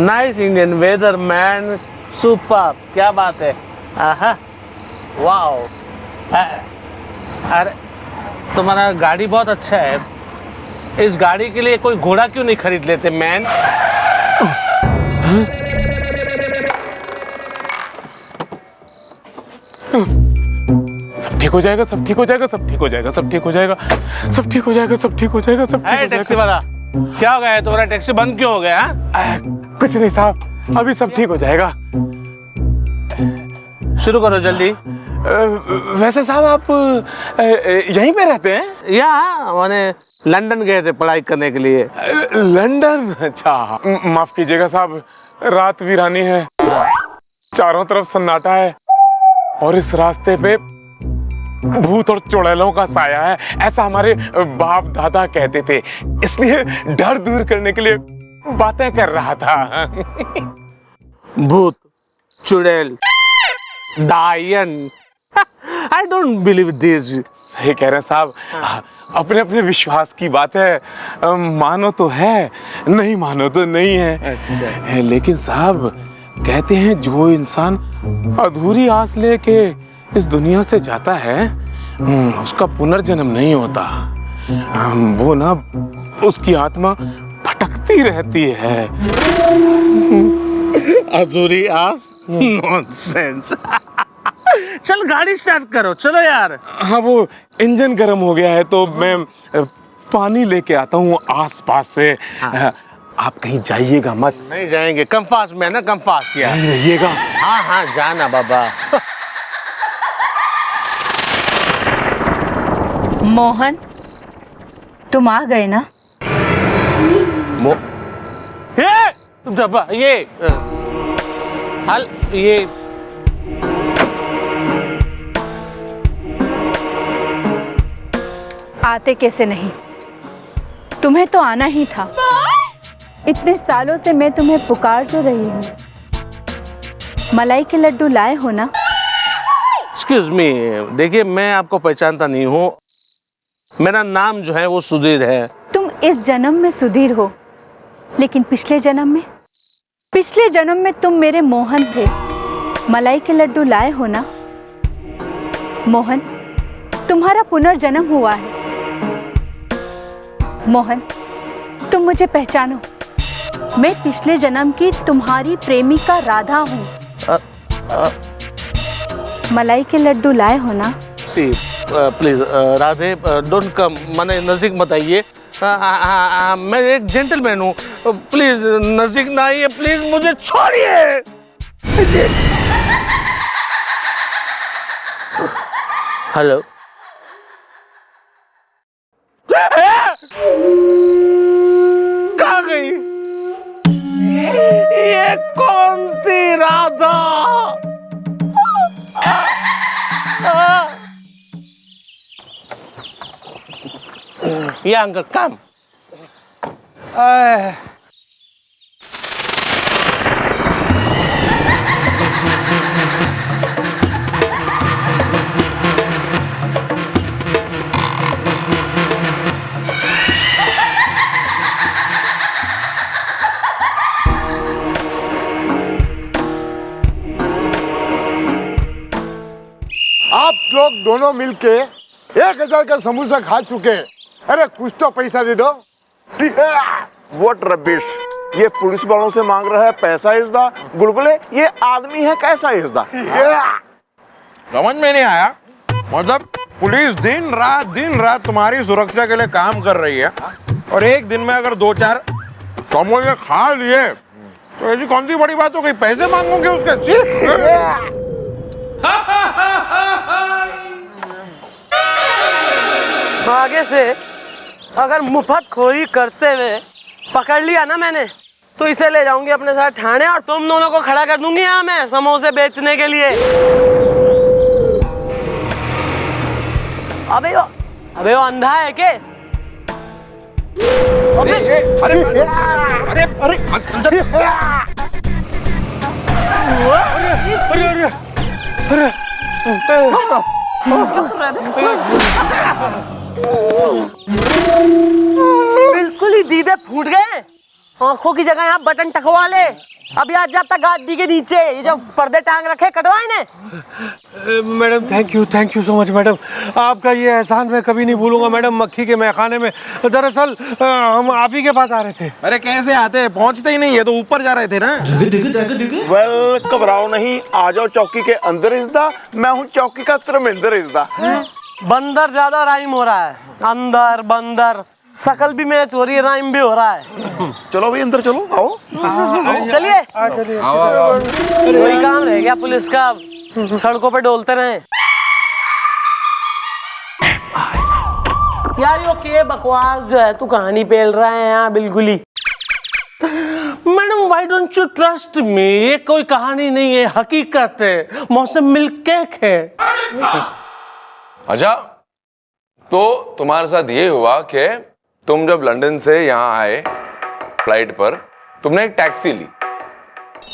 Nice Indian weather man, super, क्या बात है। वाओ, अरे तुम्हारा गाड़ी बहुत अच्छा है। इस गाड़ी के लिए कोई घोड़ा क्यों नहीं खरीद लेते मैन? सब ठीक हो जाएगा, सब ठीक हो जाएगा, सब ठीक हो जाएगा, सब ठीक हो जाएगा, सब ठीक हो जाएगा, सब ठीक हो जाएगा, सब ठीक हो जाएगा। टैक्सी वाला, क्या हो गया है तुम्हारा? टैक्सी बंद क्यों हो गया? कुछ नहीं साहब, अभी सब ठीक हो जाएगा। शुरू करो जल्दी। वैसे साहब आप यहीं पे रहते हैं? या मैंने लंदन गए थे पढ़ाई करने के लिए। लंदन? अच्छा, माफ कीजिएगा साहब, रात वीरानी है, चारों तरफ सन्नाटा है और इस रास्ते पे भूत और चुड़ैलों का साया है, ऐसा हमारे बाप दादा कहते थे, इसलिए डर दूर करने के लिए बातें कर रहा था। भूत, चुड़ैल, डायन, I don't believe this। सही कह रहे हैं साहब, अपने अपने विश्वास की बात है, मानो तो है, नहीं मानो तो नहीं है। लेकिन साहब कहते हैं जो इंसान अधूरी आस लेके इस दुनिया से जाता है उसका पुनर्जन्म नहीं होता, वो ना उसकी आत्मा भटकती रहती है। अधूरी आस, नॉनसेंस। चल गाड़ी स्टार्ट करो, चलो यार। हाँ, वो इंजन गर्म हो गया है तो मैं पानी लेके आता हूँ आसपास से। आप कहीं जाइएगा मत। नहीं जाएंगे, कम फास्ट में ना, कम फास्ट यार। नहीं रहिएगा। हाँ हाँ जाना बाबा। मोहन, तुम आ गए ना? ये आते कैसे नहीं, तुम्हें तो आना ही था। इतने सालों से मैं तुम्हें पुकार जो रही हूँ। मलाई के लड्डू लाए हो ना? एक्सक्यूज मी, देखिए मैं आपको पहचानता नहीं हूँ, मेरा नाम जो है वो सुधीर है। तुम इस जन्म में सुधीर हो, लेकिन पिछले जन्म में तुम मेरे मोहन थे। मलाई के लड्डू लाए हो ना? मोहन, तुम्हारा पुनर्जन्म हुआ है। मोहन, तुम मुझे पहचानो, मैं पिछले जन्म की तुम्हारी प्रेमिका राधा हूँ। मलाई के लड्डू लाए हो ना? सी प्लीज राधे, डोंट कम, माने नजदीक मत आइए। मैं एक जेंटलमैन हूँ, प्लीज नजदीक ना आइए, प्लीज मुझे छोड़िए। हेलो, कहाँ गई? ये कौन थी राधा? ये अंकल कम। आप लोग दोनों मिलके 1000 का समोसा खा चुके। अरे कुछ तो पैसा दे दो। व्हाट रबिश, ये पुलिस वालों से मांग रहा है पैसा इज़दा। गुलगुले, ये आदमी है कैसा इज़दा? समझ में नहीं आया, मतलब पुलिस दिन रात तुम्हारी सुरक्षा के लिए काम कर रही है और एक दिन में अगर 2-4 समोसे खा लिए तो ऐसी कौन सी बड़ी बात हो गई? पैसे मांगोगे उसके? आगे से अगर मुफ्तखोरी करते हुए पकड़ लिया ना मैंने, तो इसे ले जाऊंगी अपने साथ ठाणे और तुम दोनों को खड़ा कर दूंगी यहाँ मैं समोसे बेचने के लिए। अबे वो अंधा है के? अरे अरे अरे अरे बिल्कुल ही दीदे फूट गए। आंखों की जगह यहाँ बटन टकवा ले। अब यार जाता गाड़ी के नीचे ये जो पर्दे टांग रखे कटवाए ने। Madam thank you so much madam, आपका ये एहसान मैं कभी नहीं भूलूंगा मैडम। मक्खी के मैखाने में दरअसल हम आप ही के पास आ रहे थे। अरे कैसे आते, पहुंचते ही नहीं, ये तो ऊपर जा रहे थे ना। वेल घबराओ नहीं, आ जाओ चौकी के अंदर इज्दा, मैं हूँ चौकी का धर्मेंद्र इज्दा। बंदर ज्यादा राइम हो रहा है, अंदर बंदर, शकल भी मैच हो रही है, राइम भी हो रहा है। चलो भाई अंदर चलो, आओ। चलिए वही काम रह गया पुलिस का, सड़कों पे डोलते रहे। यार यो के बकवास जो है तू कहानी पेल रहा है यहाँ बिल्कुल ही। Madam why don't you trust me, ये कोई कहानी नहीं है, हकीकत है। मौसम मिल्क केक है। अच्छा, तो तुम्हारे साथ ये हुआ कि तुम जब लंदन से यहाँ आए फ्लाइट पर, तुमने एक टैक्सी ली,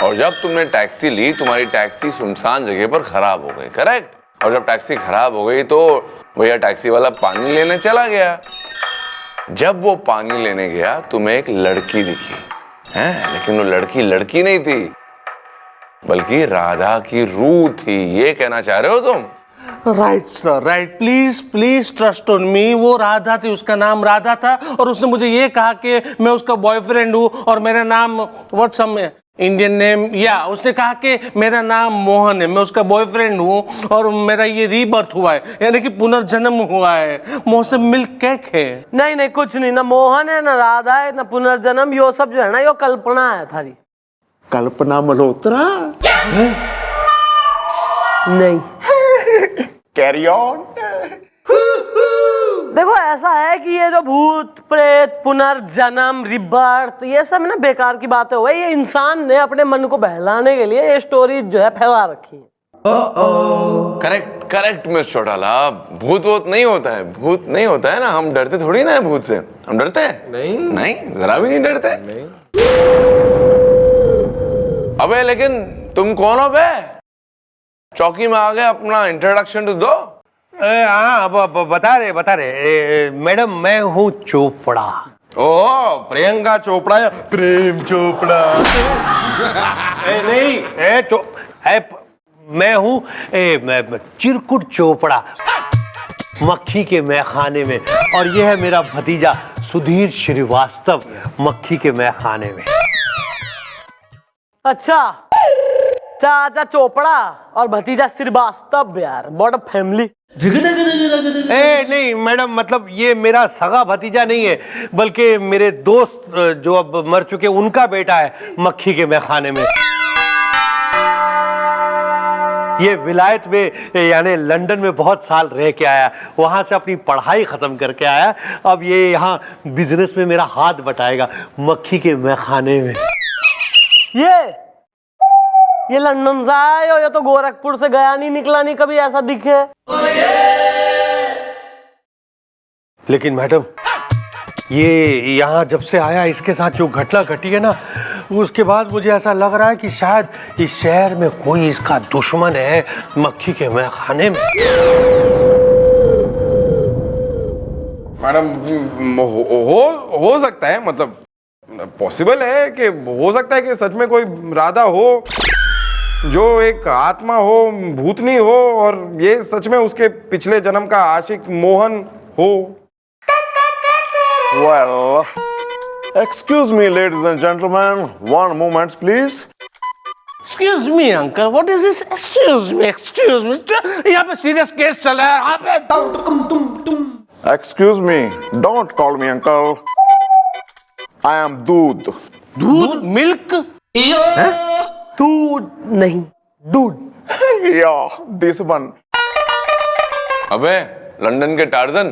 और जब तुमने टैक्सी ली तुम्हारी टैक्सी सुनसान जगह पर खराब हो गई, करेक्ट? और जब टैक्सी खराब हो गई तो भैया टैक्सी वाला पानी लेने चला गया। जब वो पानी लेने गया तुम्हें एक लड़की दिखी है, लेकिन वो लड़की लड़की नहीं थी बल्कि राधा की रूह थी। ये कहना चाह रहे हो तुम? Right sir, right. Please please trust on me. वो राधा थी, उसका नाम राधा था, और उसने मुझे ये कहा कि मैं उसका बॉयफ्रेंड हूँ और मेरा नाम व्हाट सम इंडियन नेम, या उसने कहा कि मेरा नाम मोहन है, मैं उसका बॉयफ्रेंड हूँ और मेरा ये रीबर्थ हुआ है, यानी कि पुनर्जन्म हुआ है। मौसम मिल्क केक है। नहीं नहीं कुछ नहीं, ना मोहन है ना राधा है ना पुनर्जन्म, यो सब जो है ना यो कल्पना है थारी। कल्पना मल्होत्रा नहीं। Carry on. देखो ऐसा है कि ये जो भूत प्रेत पुनर्जन्म रिबर्थ ये सब ना बेकार की बातें हुई। ये इंसान ने अपने मन को बहलाने के लिए ये स्टोरी जो है फैला रखी है। करेक्ट करेक्ट मिस चौटाला, भूत वूत नहीं होता है, भूत नहीं होता है ना। हम डरते थोड़ी ना है भूत से, हम डरते हैं? नहीं नहीं, जरा भी नहीं डरते। नहीं। अबे लेकिन तुम कौन हो बे? चौकी में आ गए, अपना इंट्रोडक्शन तो दो। हाँ बता रहे मैडम, मैं हूँ चोपड़ा। ओ प्रियंका चोपड़ा या प्रेम चोपड़ा? मैं हूँ चिरकुट चोपड़ा, मक्खी के मैखाने में, और यह है मेरा भतीजा सुधीर श्रीवास्तव, मक्खी के मैखाने में। अच्छा, चाचा चोपड़ा और भतीजा श्रीवास्तव, यार व्हाट अ फैमिली। नहीं मैडम, मतलब ये मेरा सगा भतीजा नहीं है, बल्कि मेरे दोस्त जो अब मर चुके उनका बेटा है, मक्खी के मैखाने में। ये विलायत में यानी लंदन में बहुत साल रह के आया, वहां से अपनी पढ़ाई खत्म करके आया। अब ये यहाँ बिजनेस में मेरा हाथ बटाएगा, मक्खी के मैखाने में। ये लंदन से आए हो या तो गोरखपुर से गया नहीं, निकला नहीं कभी, ऐसा दिखे। लेकिन मैडम ये यहाँ जब से आया, इसके साथ जो घटना घटी है ना, उसके बाद मुझे ऐसा लग रहा है कि शायद इस शहर में कोई इसका दुश्मन है, मक्खी के मैखाने में। मैडम हो सकता है, मतलब पॉसिबल है कि हो सकता है कि सच में कोई राधा हो जो एक आत्मा हो, भूतनी हो, और ये सच में उसके पिछले जन्म का आशिक मोहन हो। Well, excuse me, ladies and gentlemen, one moment, please. Excuse me, uncle. What is this? Excuse me. यहाँ पे सीरियस केस चल रहा है यहाँ पे। Excuse me, don't call me uncle. I am दूध। दूध? मिल्क? दूध नहीं, दूध। Yeah, this one. अबे लंदन के टार्जन,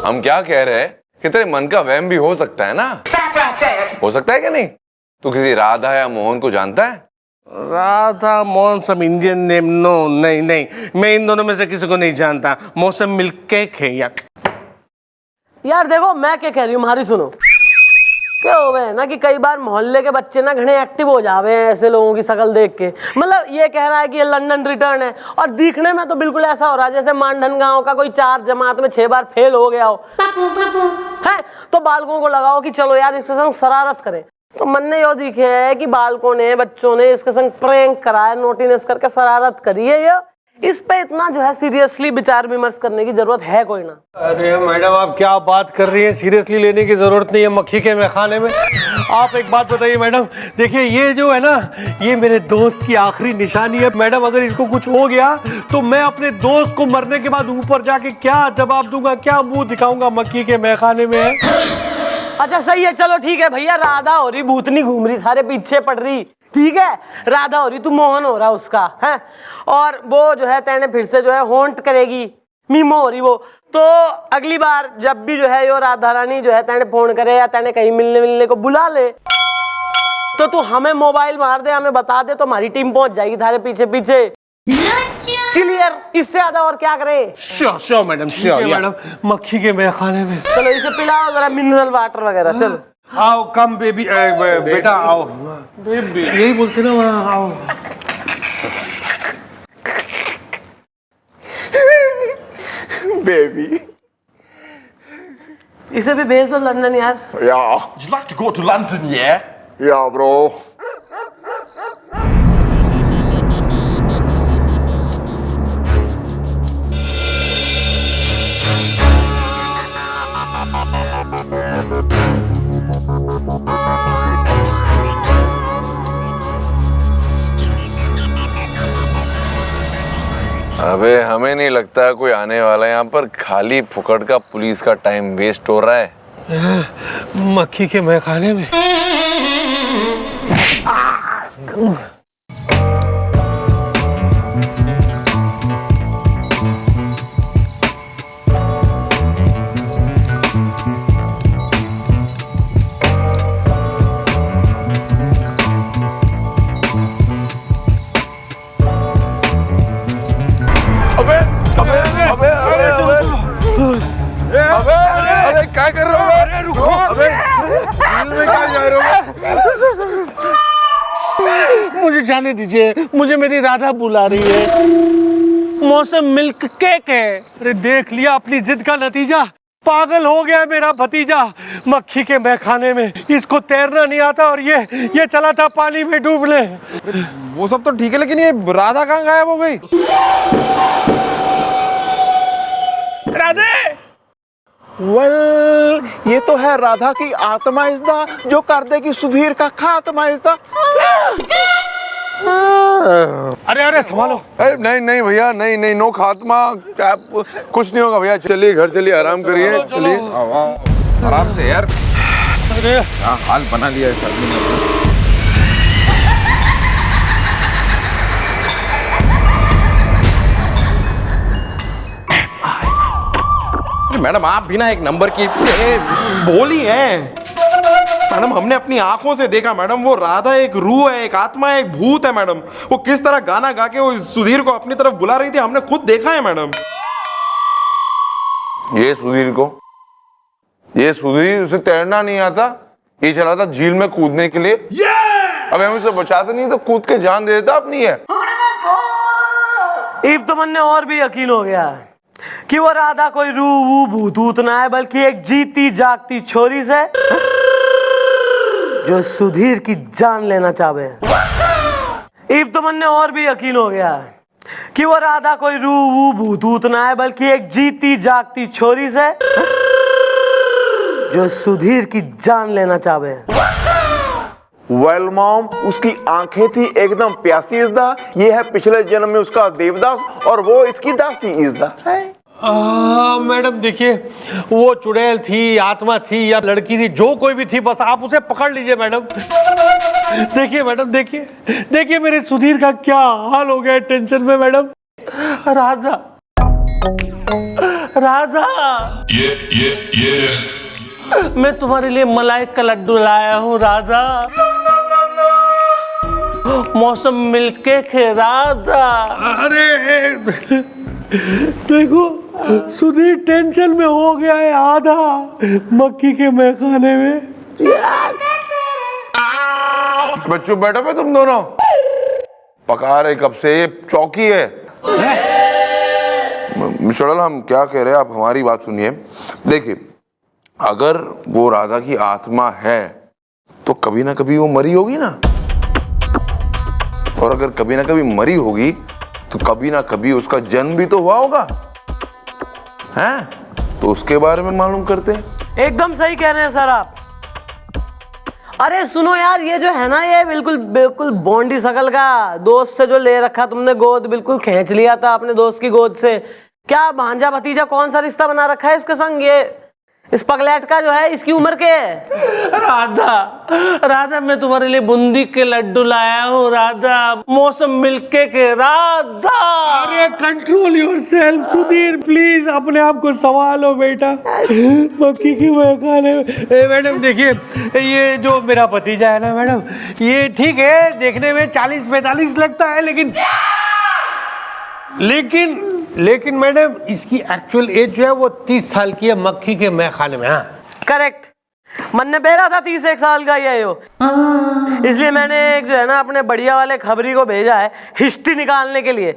हम क्या कह रहे हैं कि तेरे मन का वहम भी हो सकता है ना? हो सकता है कि नहीं? तू किसी राधा या मोहन को जानता है? राधा मोहन सब इंडियन नेम। नो, नहीं नहीं, मैं इन दोनों में से किसी को नहीं जानता। मौसम मिल्क केक है यार। यार देखो मैं क्या कह रही हूँ, हमारी सुनो। क्या हो गए ना कि कई बार मोहल्ले के बच्चे ना घने एक्टिव हो जावे हैं ऐसे लोगों की शक्ल देख के। मतलब ये कह रहा है कि ये लंदन रिटर्न है, और दिखने में तो बिल्कुल ऐसा हो रहा है जैसे मानधन गांव का कोई 4 जमात में 6 बार फेल हो गया हो है। तो बालकों को लगाओ कि चलो यार इसके संग शरारत करें। तो मन ने यो दिखे है कि बालकों ने, बच्चों ने इसके संग प्रैंक कराया, नोटिस करके शरारत करी है। ये इस पे इतना जो है सीरियसली विचार विमर्श करने की जरूरत है कोई ना। अरे मैडम आप क्या बात कर रही हैं, सीरियसली लेने की जरूरत नहीं है मक्खी के मैखाने में। आप एक बात बताइए मैडम, देखिए ये जो है ना, ये मेरे दोस्त की आखिरी निशानी है मैडम। अगर इसको कुछ हो गया तो मैं अपने दोस्त को मरने के बाद ऊपर जाके क्या जवाब दूंगा, क्या मुंह दिखाऊंगा मक्खी के मैखाने में। अच्छा सही है, चलो ठीक है भैया, राधा हो रही भूतनी घूम रही थारे पीछे पड़ रही, ठीक है, राधा हो रही तू मोहन हो रहा उसका है, और वो जो है तेने फिर से जो है होंट करेगी, मीमो हो रही वो। तो अगली बार जब भी जो है यो राधा रानी जो है तेने फोन करे या तेने कहीं मिलने को बुला ले, तो तू हमें मोबाइल मार दे, हमें बता दे, तो हमारी टीम पहुंच जाएगी थारे पीछे पीछे। क्लियर? इससे ज्यादा और क्या करें? श्योर मैडम, श्योर मैडम मक्खी के मैखाने में। चलो इसे पिलाओ जरा मिनरल वाटर वगैरह। चलो आओ कम बेबी, बेटा आओ, बेबी यही बोलते ना वहाँ आओ। बेबी इसे भी भेज दो लंदन यार। या Would you like to go to London, yeah? या ब्रो। अबे हमें नहीं लगता कोई आने वाला है यहाँ पर, खाली फुकट का पुलिस का टाइम वेस्ट हो रहा है। मक्खी के मैखाने में। अबे क्या कर रहे हो? अरे रुको, अबे जेल में क्या जा रहे हो? मुझे जाने दीजिए, मुझे मेरी राधा बुला रही है। मौसम मिल्क केक है। अरे देख लिया अपनी जिद का नतीजा, पागल हो गया मेरा भतीजा मक्खी के मैखाने में। इसको तैरना नहीं आता और ये चला था पानी में डूबने। वो सब तो ठीक है, लेकिन ये राधा कहाँ गायब हो गई? राधे! वेल ये तो है राधा की आत्मा इज़दा, जो कर देगी सुधीर का खात्मा इज़दा। अरे अरे संभालो। अरे नहीं भैया, नहीं, नो खात्मा, कुछ नहीं होगा भैया। चलिए घर चलिए, आराम करिए, चलिए आराम से यार। अरे क्या हाल बना लिया इस आदमी ने। मैडम आप भी ना एक नंबर की बोली है मैडम। हमने अपनी आंखों से देखा मैडम, वो राधा एक रूह है, एक आत्मा है, एक भूत है मैडम। वो किस तरह गाना गा के वो सुधीर को अपनी तरफ बुला रही थी, हमने खुद देखा है मैडम। ये सुधीर उसे तैरना नहीं आता, ये चला था झील में कूदने के लिए। अबे हम उसे बचाते नहीं तो कूद के जान दे देता अपनी है। इब तो मन ने और भी यकीन हो गया कि वो राधा कोई रूह वू भूत ऊत ना है, बल्कि एक जीती जागती छोरी से जो सुधीर की जान लेना चाहे। इब तो मन ने और भी यकीन हो गया कि वो राधा कोई रूह वू भूत ऊत ना है, बल्कि एक जीती जागती छोरी से जो सुधीर की जान लेना चाहे। वेल मॉम, उसकी आंखें थी एकदम प्यासी इज़दा। ये है पिछले जन्म में उसका देवदास और वो इसकी दासी इज़दा है। मैडम देखिए, वो चुड़ैल थी, आत्मा थी या लड़की थी, जो कोई भी थी, बस आप उसे पकड़ लीजिए मैडम। देखिए मैडम, देखिए मेरे सुधीर का क्या हाल हो गया टेंशन में मैडम। राधा, मैं तुम्हारे लिए मलाई का लड्डू लाया हूँ राधा। मौसम मिल्क केक है राधा। अरे देखो सुधीर टेंशन में हो गया है आधा मक्खी के मैखाने में। बच्चों बैठो पे तुम दोनों, पका रहे कब से, ये चौकी है। मिस्टर अल, हम क्या कह रहे हैं, आप हमारी बात सुनिए। देखिए, अगर वो राधा की आत्मा है तो कभी ना कभी वो मरी होगी ना, और अगर कभी ना कभी मरी होगी तो कभी ना कभी उसका जन्म भी तो हुआ होगा, हैं? तो उसके बारे में मालूम करते हैं। एकदम सही कह रहे हैं सर आप। अरे सुनो यार, ये जो है ना, ये बिल्कुल बिल्कुल बॉन्डी शकल का दोस्त से जो ले रखा तुमने गोद, बिल्कुल खींच लिया था अपने दोस्त की गोद से। क्या भांजा भतीजा कौन सा रिश्ता बना रखा है इसके संग? ये इस पगलैट का जो है, इसकी उम्र के है। राधा, राधा मैं तुम्हारे लिए बूंदी के लड्डू लाया हूँ राधा, मौसम मिल्के के राधा। अरे कंट्रोल योरसेल्फ सुधीर, प्लीज अपने आप को संभालो बेटा। मक्खी की खाने। मैडम देखिए, ये जो मेरा भतीजा है ना मैडम, ये ठीक है देखने में 40-45 लगता है, लेकिन मैडम इसकी एक्चुअल एज जो है वो 30 साल की है, मक्खी के मैं खाने में। हाँ करेक्ट, मन ने बेरा था 31 साल का ये हो, इसलिए मैंने एक जो है ना अपने बढ़िया वाले खबरी को भेजा है हिस्ट्री निकालने के लिए।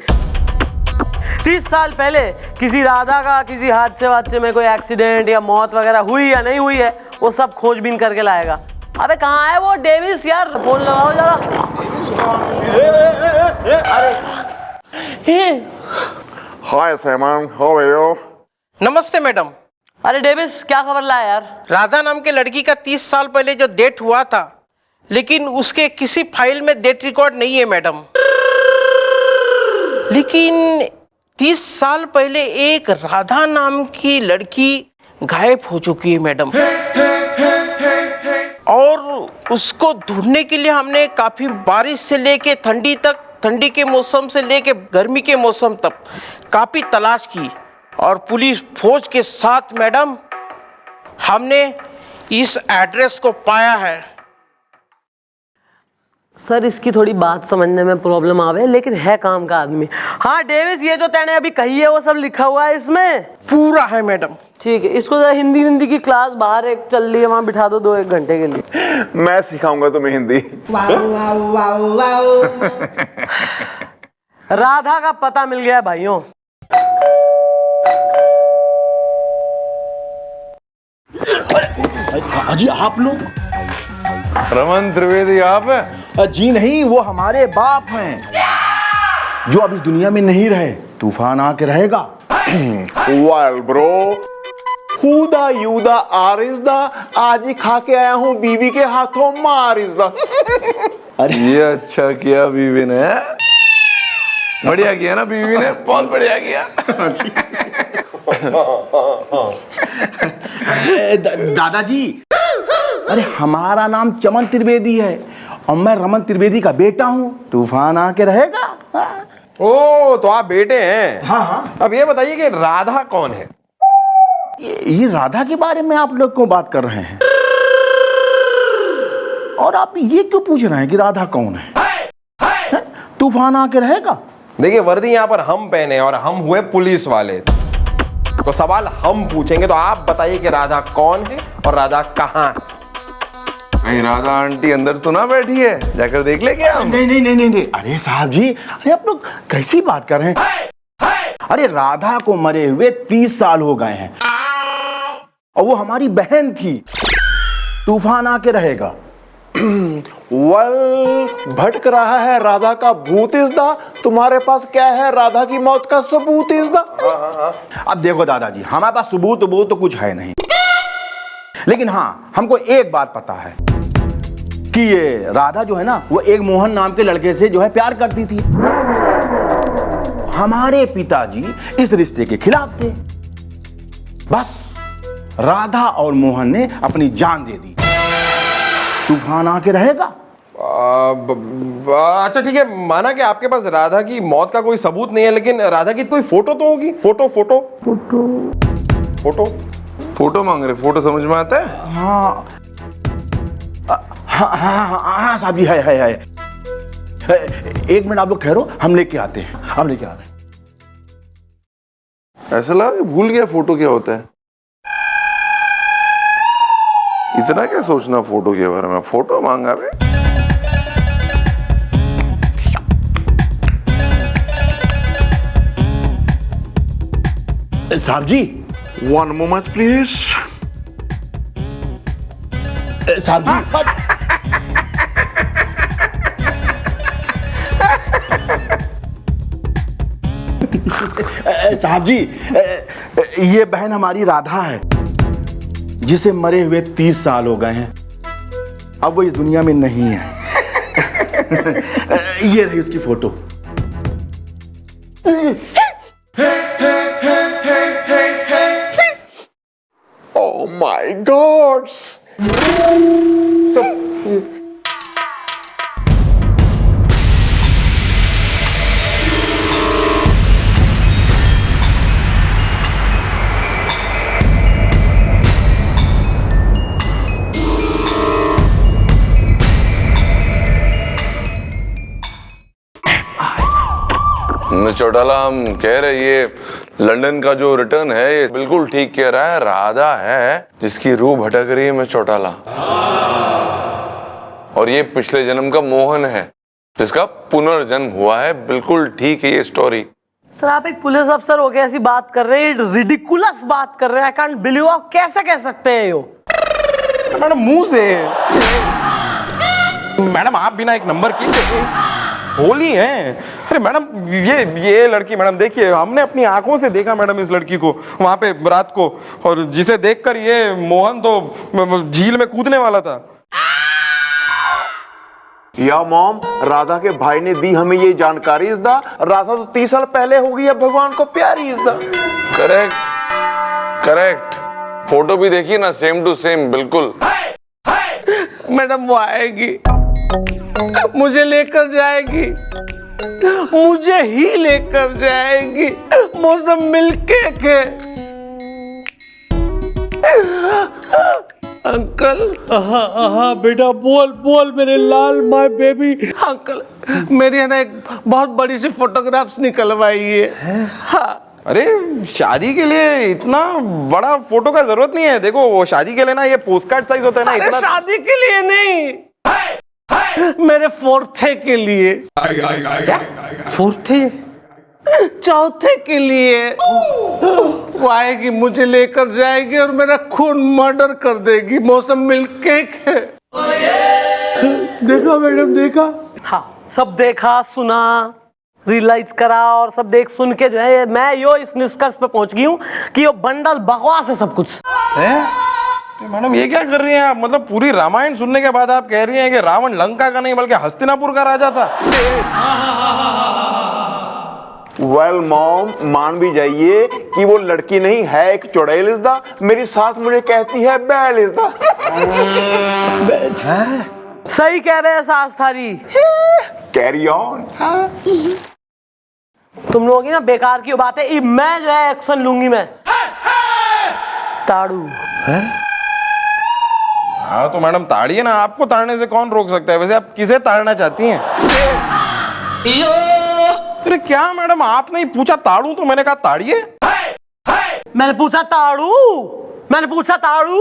30 साल पहले किसी राधा का किसी हादसे में कोई एक्सीडेंट या मौत वगैरह हुई या नहीं हुई है, वो सब खोजबीन करके लाएगा। अबे कहाँ है वो डेविस यार, फोन लगाओ जरा। हाय सैमान, हाउ आर यू? नमस्ते मैडम। अरे डेविस, क्या खबर लाया यार? राधा नाम के लड़की का 30 साल पहले जो डेट हुआ था, लेकिन उसके किसी फाइल में डेट रिकॉर्ड नहीं है मैडम। लेकिन 30 साल पहले एक राधा नाम की लड़की गायब हो चुकी है मैडम, और उसको ढूंढने के लिए हमने काफी बारिश से लेके ठंडी तक, ठंडी के मौसम से लेके गर्मी के मौसम तक काफी तलाश की, और पुलिस फौज के साथ मैडम हमने इस एड्रेस को पाया है। सर इसकी थोड़ी बात समझने में प्रॉब्लम आवे, लेकिन है काम का आदमी। हाँ डेविस, ये जो तैने अभी कही है वो सब लिखा हुआ है इसमें? पूरा है मैडम। ठीक है, इसको जरा हिंदी की क्लास बाहर एक चल रही है, वहां बिठा दो 2-1 घंटे के लिए। मैं सिखाऊंगा तुम्हें हिंदी। राधा का पता मिल गया भाइयों। अजी आप लोग? रमन त्रिवेदी आप है? जी नहीं, वो हमारे बाप हैं जो अब इस दुनिया में नहीं रहे। तूफान आके रहेगा। वेल ब्रो, हुदा यूदा आरिज़दा, आज ही खा के आया हूँ बीवी के हाथों मारिज़दा। अरे ये अच्छा किया बीवी ने, बढ़िया किया ना बीवी ने, बहुत बढ़िया किया। दादाजी, अरे हमारा नाम चमन त्रिवेदी है और मैं रमन त्रिवेदी का बेटा हूँ। तूफान आके रहेगा। ओ, तो आप बेटे हैं? हाँ हाँ। अब ये बताइए कि राधा कौन है? ये राधा के बारे में आप लोग क्यों बात कर रहे हैं? और आप ये क्यों पूछ रहे हैं कि राधा कौन है? तूफान आके रहेगा। देखिए, वर्दी यहाँ पर हम पहने और हम हुए पुलिस वाले, तो सवाल हम पूछेंगे, तो आप बताइए कि राधा कौन है और राधा कहाँ है? नहीं, राधा आंटी अंदर तो ना बैठी है, जाकर देख ले क्या? नहीं। अरे साहब जी, अरे आप लोग कैसी बात कर रहे हैं? अरे राधा को मरे हुए 30 साल हो गए हैं और वो हमारी बहन थी। तूफान आके रहेगा। वेल, भटक रहा है राधा का भूत इज़दा, तुम्हारे पास क्या है राधा की मौत का सबूत इज़दा? अब देखो दादाजी, हमारे पास सबूत तो कुछ है नहीं, लेकिन हाँ हमको एक बात पता है कि ये राधा जो है ना, वो एक मोहन नाम के लड़के से जो है प्यार करती थी। हमारे पिताजी इस रिश्ते के खिलाफ थे। बस राधा और मोहन ने अपनी जान दे दी। तूफान आके रहेगा। अच्छा ठीक है, माना कि आपके पास राधा की मौत का कोई सबूत नहीं है, लेकिन राधा की कोई फोटो तो होगी? फोटो मांग रहे? फोटो समझ में आता है? हाँ हाँ साहब जी, है। एक मिनट आप लोग ठहरो, हम लेके आते हैं। हम लेके आ रहे हैं। ऐसा लगा कि भूल गया फोटो क्या होता है। इतना क्या सोचना फोटो के बारे में, फोटो मांगा बे। साहब जी, वन मोमेंट प्लीज। साहब जी, साहब जी, ये बहन हमारी राधा है, जिसे मरे हुए 30 साल हो गए हैं। अब वो इस दुनिया में नहीं है। ये रही उसकी photo. Oh my God! Miss Chautala, हम कह रहे ये लंदन का जो रिटर्न है ये बिल्कुल ठीक कह रहा है। राधा है जिसकी रूह भटक रही है मिस चौटाला, और ये पिछले जन्म का मोहन है जिसका पुनर्जन्म हुआ है। बिल्कुल ठीक है ये स्टोरी। सर आप एक पुलिस अफसर हो के ऐसी बात कर रहे हैं, रिडिकुलस बात कर रहे हैं। आई कांट बिलीव, आप कैसे कह सकते हैं यो? मैडम मुंह से। मैडम आप बिना एक नंबर की होली है। अरे मैडम ये लड़की, मैडम देखिए, हमने अपनी आंखों से देखा मैडम इस लड़की को वहां पे रात को, और जिसे देखकर ये मोहन तो झील में कूदने वाला था। या मॉम, राधा के भाई ने दी हमें ये जानकारी। इसदा राधा तो 30 साल पहले हो गई है भगवान को प्यारी। इसदा करेक्ट करेक्ट, फोटो भी देखिए ना, सेम टू सेम बिल्कुल। मैडम वो आएगी, मुझे लेकर जाएगी, मुझे ही लेकर जाएगी। मौसम मिलके के अंकल। हाँ बेटा, बोल बोल मेरे लाल, माय बेबी। अंकल मेरी है ना एक बहुत बड़ी सी फोटोग्राफ्स निकलवाई है। हाँ। अरे शादी के लिए इतना बड़ा फोटो का जरूरत नहीं है। देखो वो शादी के लिए ना ये पोस्टकार्ड साइज होता है ना। अरे इतना शादी के लिए नहीं, मेरे फोर्थे के लिए। फोर्थे? चौथे के लिए। वो आएगी, मुझे लेकर जाएगी और मेरा खून मर्डर कर देगी। मौसम मिलके के। देखा मैडम, देखा। हाँ, सब देखा सुना रियलाइज करा, और सब देख सुन के जो है मैं यो इस निष्कर्ष पे पहुंच गई हूँ कि यो बंडल बकवास है सब कुछ। तो मैडम ये क्या कर रही हैं आप? मतलब पूरी रामायण सुनने के बाद आप कह रही हैं कि रावण लंका का नहीं बल्कि हस्तिनापुर का राजा था। वेल मॉम, मान भी जाइए कि वो लड़की नहीं है एक चुड़ैल। इसदा मेरी सास मुझे कहती है बैल। इसदा सही कह रहे हैं सास थारी। Carry on. तुम लोगों की ना बेकार की बात है। मैं जो है एक्शन लूंगी मैं। ताड़ू। हाँ तो मैडम ताड़िए ना, आपको ताड़ने से कौन रोक सकता है? वैसे आप किसे ताड़ना चाहती हैं? अरे क्या मैडम, आपने ही पूछा ताड़ू तो मैंने कहा ताड़िए। मैंने पूछा ताड़ू, मैंने पूछा ताड़ू,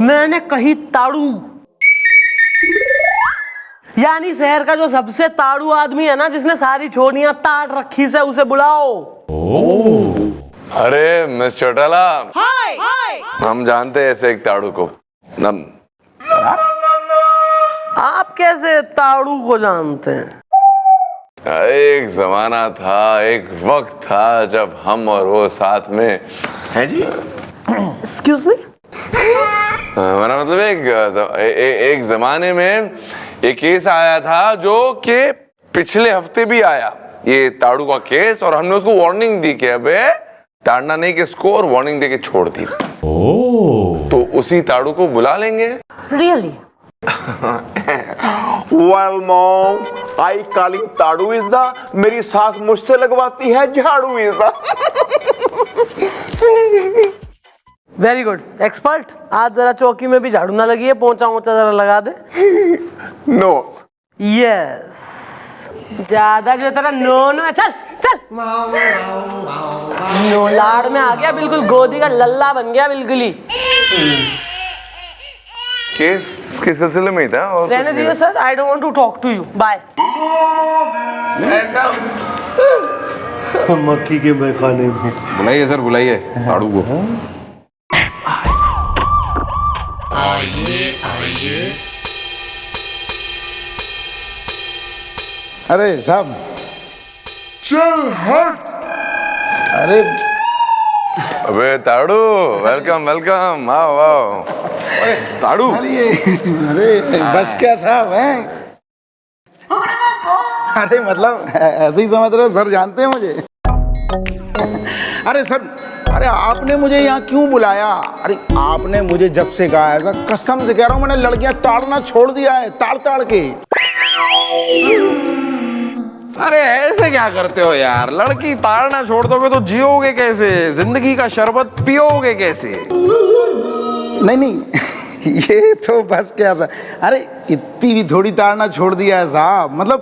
मैंने कही ताड़ू। यानी शहर का जो सबसे ताड़ू आदमी है ना, जिसने सारी छोड़ियां ताड़ रखी से, उसे बुलाओ। अरे मिस चौटाला, हम जानते हैं ऐसे एक ताड़ू को। आप कैसे ताड़ू को जानते हैं? एक जमाना था, एक वक्त था जब हम और वो साथ में है जी। Excuse me. मेरा मतलब एक जमाने में एक केस आया था जो कि पिछले हफ्ते भी आया, ये ताड़ू का केस, और हमने उसको वार्निंग दी कि अबे ताड़ना नहीं किसको, और वार्निंग देके छोड़ दी। तो उसी ताड़ू को बुला लेंगे। Really? Well mom, I calling ताड़ू इज द, मेरी सास मुझसे लगवाती है झाड़ू is the. Very good expert. आज जरा चौकी में भी झाड़ू ना लगी है, पोंछा वोंछा जरा लगा दे। नो, यस ज्यादा जो तेरा नो है, चल चल नो लाड़ में आ गया, बिल्कुल गोदी का लल्ला बन गया बिल्कुल ही। केस के सिलसिले में ही था और रहने दीजिए sir, I don't want to talk to you, bye. मक्खी के मैखाने में बुलाइए सर, बुलाइए ताड़ू को। अरे साहब चल हट। अरे अबे ताड़ू, वेलकम वेलकम, आओ आओ। ताड़ू अरे बस क्या साहब है। अरे मतलब ऐसे ही समझ रहे हो, सर जानते हैं मुझे। अरे सर, अरे आपने मुझे यहाँ क्यों बुलाया? अरे आपने मुझे जब से कहा है, सर कसम से कह रहा हूँ, मैंने लड़कियां ताड़ना छोड़ दिया है, ताड़ ताड़ के। अरे ऐसे क्या करते हो यार, लड़की ताड़ना छोड़ दोगे तो जियोगे कैसे, जिंदगी का शरबत पियोगे कैसे? नहीं नहीं ये तो बस क्या सा, अरे इतनी भी थोड़ी ताड़ना छोड़ दिया है साहब, मतलब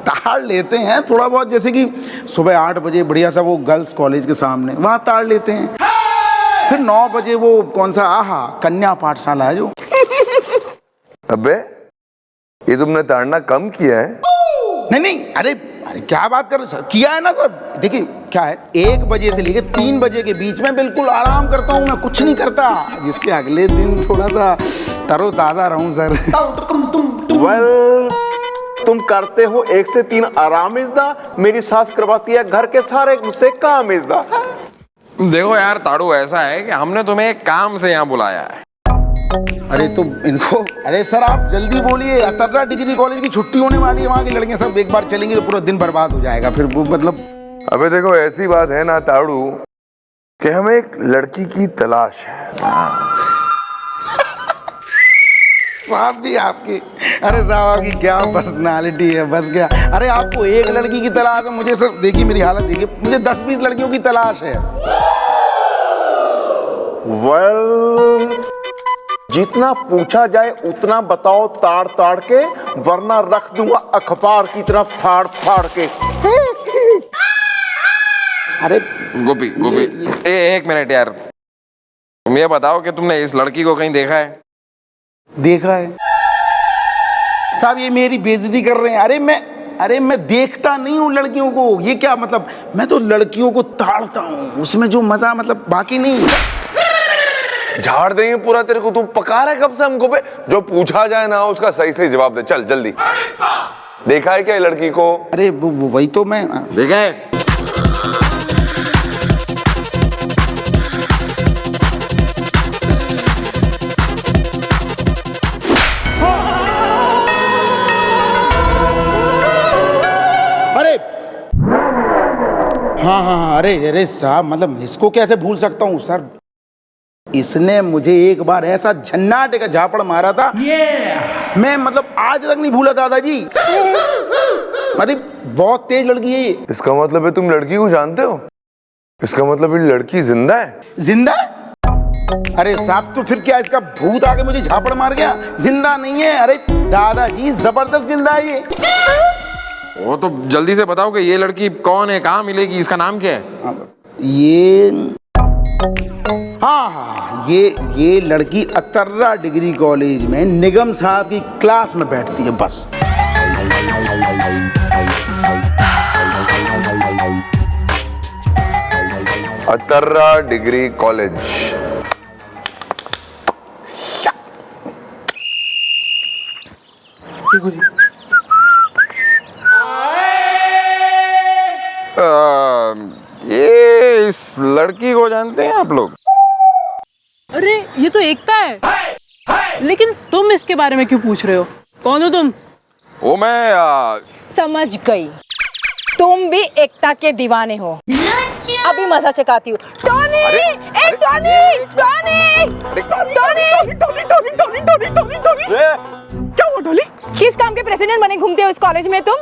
ताड़ लेते हैं थोड़ा बहुत, जैसे कि सुबह 8 बजे बढ़िया सा वो गर्ल्स कॉलेज के सामने वहाँ ताड़ लेते हैं, फिर 9 बजे वो कौन सा आहा कन्या पाठशाला है जो। अबे ये तुमने ताड़ना कम किया है? नहीं नहीं, अरे अरे क्या बात कर रहे सर, किया है ना सर। देखिए क्या है, 1 बजे से लेकर 3 बजे के बीच में बिल्कुल आराम करता हूँ, मैं कुछ नहीं करता, जिससे अगले दिन थोड़ा सा तरोताजा रहूं सर। वेल तुम करते हो 1 से 3 आराम इज़्दा, मेरी सास करवाती है घर के सारे से काम इज़्दा। देखो यार ताड़ू, ऐसा है कि हमने तुम्हें एक काम से यहाँ बुलाया है। अरे तो इनको, अरे सर आप जल्दी बोलिए, अतर्रा डिग्री कॉलेज की छुट्टी होने वाली है, वहाँ की लड़कियां सब एक बार चलेंगी तो पूरा दिन बर्बाद हो जाएगा फिर वो, मतलब। अबे देखो ऐसी बात है ना ताड़ू कि हमें एक लड़की की तलाश है। साहब भी आपकी, अरे साहब आपकी क्या पर्सनालिटी है, बस क्या। अरे आपको एक लड़की की तलाश है, मुझे सर देखिए मेरी हालत देखिए, मुझे 10-20 लड़कियों की तलाश है। वेल जितना पूछा जाए उतना बताओ ताड़ ताड़ के, वरना रख दूंगा अखबार की तरफ फाड़ फाड़ के। अरे गोपी गोपी, एक मिनट यार, तुम ये बताओ कि तुमने इस लड़की को कहीं देखा है? देखा है साहब, ये मेरी बेइज्जती कर रहे हैं। अरे मैं देखता नहीं हूँ लड़कियों को, ये क्या मतलब, मैं तो लड़कियों को ताड़ता हूँ, उसमें जो मजा मतलब बाकी नहीं। झाड़ देंगे पूरा तेरे को, तू पका रहा है कब से हमको पे? जो पूछा जाए ना उसका सही सही जवाब दे, चल जल्दी। देखा है क्या ये लड़की को? अरे वही तो मैं देखा है? अरे हाँ, अरे साहब मतलब इसको कैसे भूल सकता हूँ सर, इसने मुझे एक बार ऐसा झन्नाटे का झापड़ मारा था, मैं मतलब आज तक नहीं भूला दादाजी। अरे बहुत तेज लड़की है ये। इसका मतलब है तुम लड़की को जानते हो? इसका मतलब ये लड़की जिंदा है? जिंदा? अरे साहब तो फिर क्या इसका भूत आके मुझे झापड़ मार गया? जिंदा नहीं है, अरे दादाजी जबरदस्त जिंदा है ये। वो तो जल्दी से बताओ कि ये लड़की कौन है, कहाँ मिलेगी, इसका नाम क्या है? ये हाँ, ये लड़की अतर्रा डिग्री कॉलेज में निगम साहब की क्लास में बैठती है बस। Atarra degree college. ये इस लड़की को जानते हैं आप लोग? अरे ये तो एकता है, लेकिन तुम इसके बारे में क्यों पूछ रहे हो? कौन हो तुम? वो मैं समझ गई, तुम भी एकता के दीवाने हो। अभी मजा चकाती हूँ। टोनी, ए Tony, Tony, Tony, Tony, Tony, Tony, Tony, Tony, Tony. क्या हुआ टोनी? किस काम के प्रेसिडेंट बने घूमते हो इस कॉलेज में तुम?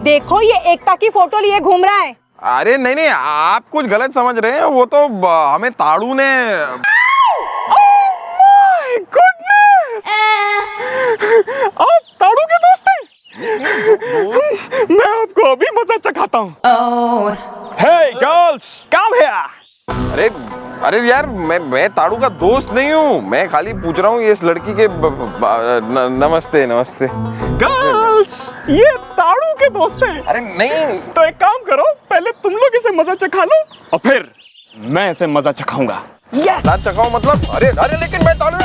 देखो ये एकता की फोटो लिए घूम रहा है। अरे नहीं नहीं, आप कुछ गलत समझ रहे हैं, वो तो हमें ताड़ू ने। आप ताड़ू के दोस्त हैं? करता हूँ। Hey girls, come here. अरे अरे यार मैं ताड़ू का दोस्त नहीं हूँ, मैं खाली पूछ रहा हूँ ये इस लड़की के नमस्ते नमस्ते। गर्ल्स, ये ताड़ू के दोस्त हैं। अरे नहीं, तो एक काम करो, पहले तुम लोग इसे मजा चखा लो और फिर मैं इसे मजा चखाऊंगा। मजा चखाओ मतलब? अरे अरे लेकिन मैं ताड़ू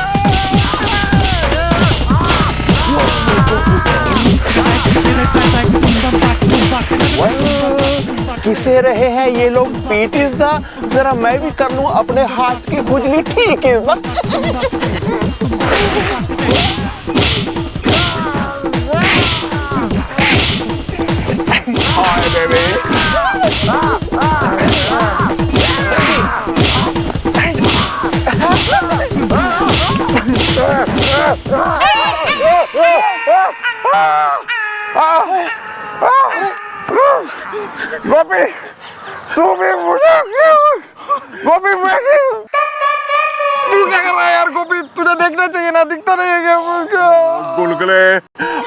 किसे रहे हैं ये लोग पीट इस दा, जरा मैं भी कर लूं अपने हाथ की खुजली ठीक इस दा। हाय बेबी, गोपी तू भी मुझे गोपी मैं तू क्या कर रहा है यार? गोपी तुझे देखना चाहिए ना, दिखता नहीं है क्या? गुलगुले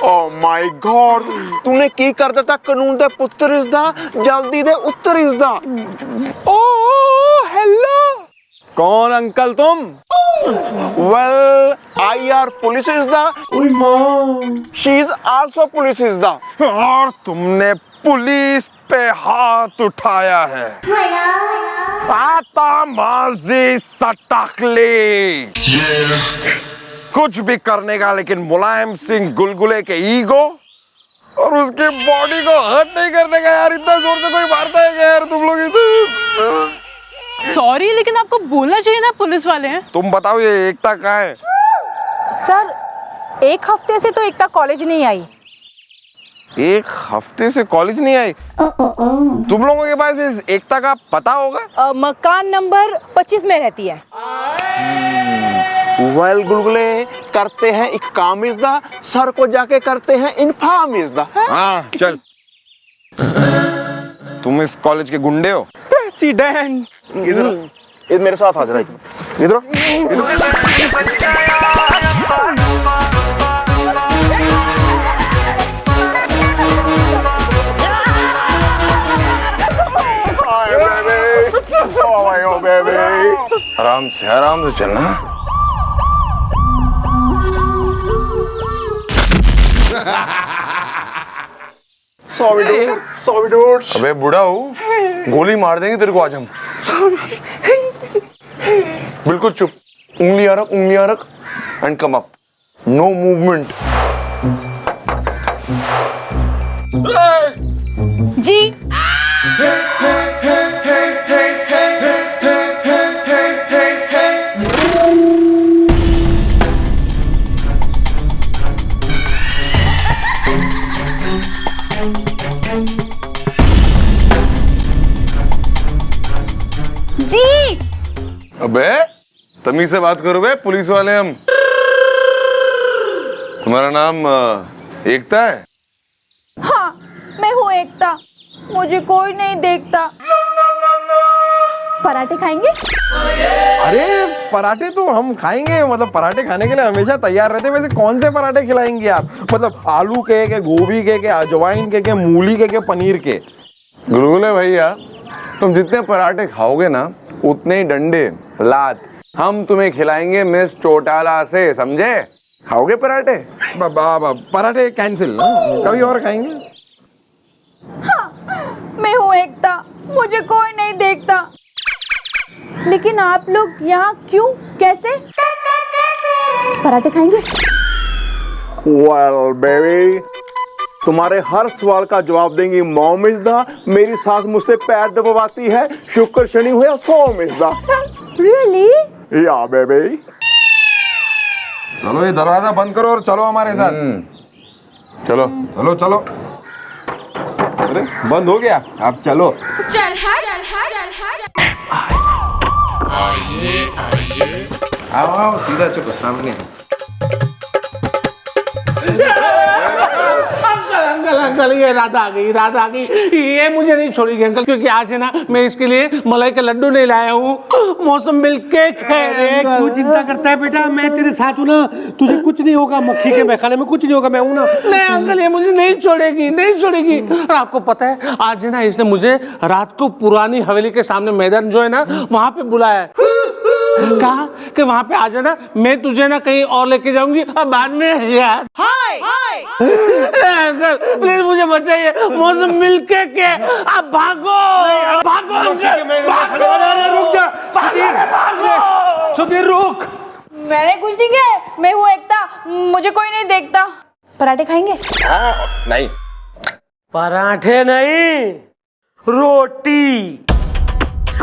ओ माय गॉड, तूने की कर दिता कानून दे पुत्र इस दा, जल्दी दे उत्तर इस दा। ओ हेलो, कौन अंकल तुम? Well, I are police is the. She is also police is the. और तुमने पुलिस पे हाथ उठाया है। आता माजी सटकली, कुछ भी करने का, लेकिन मुलायम सिंह गुलगुले के ईगो और उसके बॉडी को हर्ट नहीं करने का। यार इतना जोर से कोई मारता है क्या यार तुम लोग? सॉरी, लेकिन आपको बोलना चाहिए ना, पुलिस वाले हैं। तुम बताओ ये एकता कहाँ है? सर, एक हफ्ते से तो एकता कॉलेज नहीं आई। एक हफ्ते से कॉलेज नहीं आई? तुम लोगों के पास इस एकता का पता होगा? मकान नंबर 25 में रहती है। Well, गुलगुले करते हैं एक काम इस दा, सर को जाके करते हैं इन्फॉर्म इस दा। हाँ चल। तुम इस कॉलेज के गुंडे हो? प्रेसिडेंट, इधर मेरे साथ आ जरा, इधर आराम से चलना। Sorry dude. अबे बुढ़ा हूँ, गोली मार देंगे तेरे को आज हम। बिल्कुल चुप, उंगलियां रख and come up, no movement. जी अबे तमीज से बात करो बे, पुलिस वाले हम। तुम्हारा नाम एकता है? हाँ, मैं हूँ एकता, मुझे कोई नहीं देखता। पराठे खाएंगे? अरे पराठे तो हम खाएंगे, मतलब पराठे खाने के लिए हमेशा तैयार रहते हैं। वैसे कौन से पराठे खिलाएंगे आप? मतलब आलू के गोभी के अजवाइन के मूली के पनीर के? गुलगुले भैया, तुम जितने पराठे खाओगे ना उतने ही डंडे लात हम तुम्हें खिलाएंगे मिस चौटाला से, समझे? खाओगे पराठे? पराठे कैंसिल ना, कभी और खाएंगे। हाँ, मैं हूँ एकता, मुझे कोई नहीं देखता। लेकिन आप लोग यहाँ क्यों, कैसे? पराठे खाएंगे? Well, baby, तुम्हारे हर सवाल का जवाब देंगी मॉम इज दा। मेरी सास मुझसे पैर दबाती है, शुक्र शनि हुआ सोम इज दा। Really? या बेबी। चलो ये दरवाजा बंद करो और चलो हमारे साथ। चलो चलो चलो। अरे बंद हो गया, आप चलो। चल आओ सीधा चुप सामने। अंकल ये राधा आ गई, राधा आ गई, ये मुझे नहीं छोड़ेगी अंकल, क्योंकि आज है ना मैं इसके लिए मलाई का लड्डू नहीं लाया हूँ, मौसम मिल केक है। तू चिंता करता है बेटा, मैं तेरे साथ हूँ ना, तुझे कुछ नहीं होगा, मक्खी के मैखाने में कुछ नहीं होगा, मैं हूँ ना। नहीं अंकल ये मुझे नहीं छोड़ेगी, नहीं छोड़ेगी। और आपको पता है आज है ना इसने मुझे रात को पुरानी हवेली के सामने मैदान जो है ना वहां पे बुलाया है, कहा कि वहां पे आ जाना, मैं तुझे ना कहीं और लेके जाऊंगी। अब बाद में यार अंकल प्लीज मुझे बचाइए, मौसम मिल के आप भागो भागो अंकल, रुक जा सुधीर, रुक। मैंने कुछ नहीं किया है, मैं हूँ एकता, मुझे कोई नहीं देखता। पराठे खाएंगे? नहीं, पराठे नहीं, रोटी,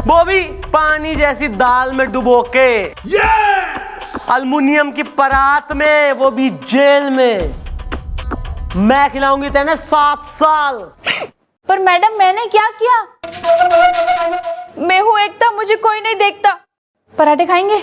वो भी पानी जैसी दाल में डुबो के, अल्मुनियम की परात में, वो भी जेल में। मैं खिलाऊंगी तेने 7 साल। पर मैडम मैंने क्या किया? मैं हूँ एकता, मुझे कोई नहीं देखता। पराठे खाएंगे?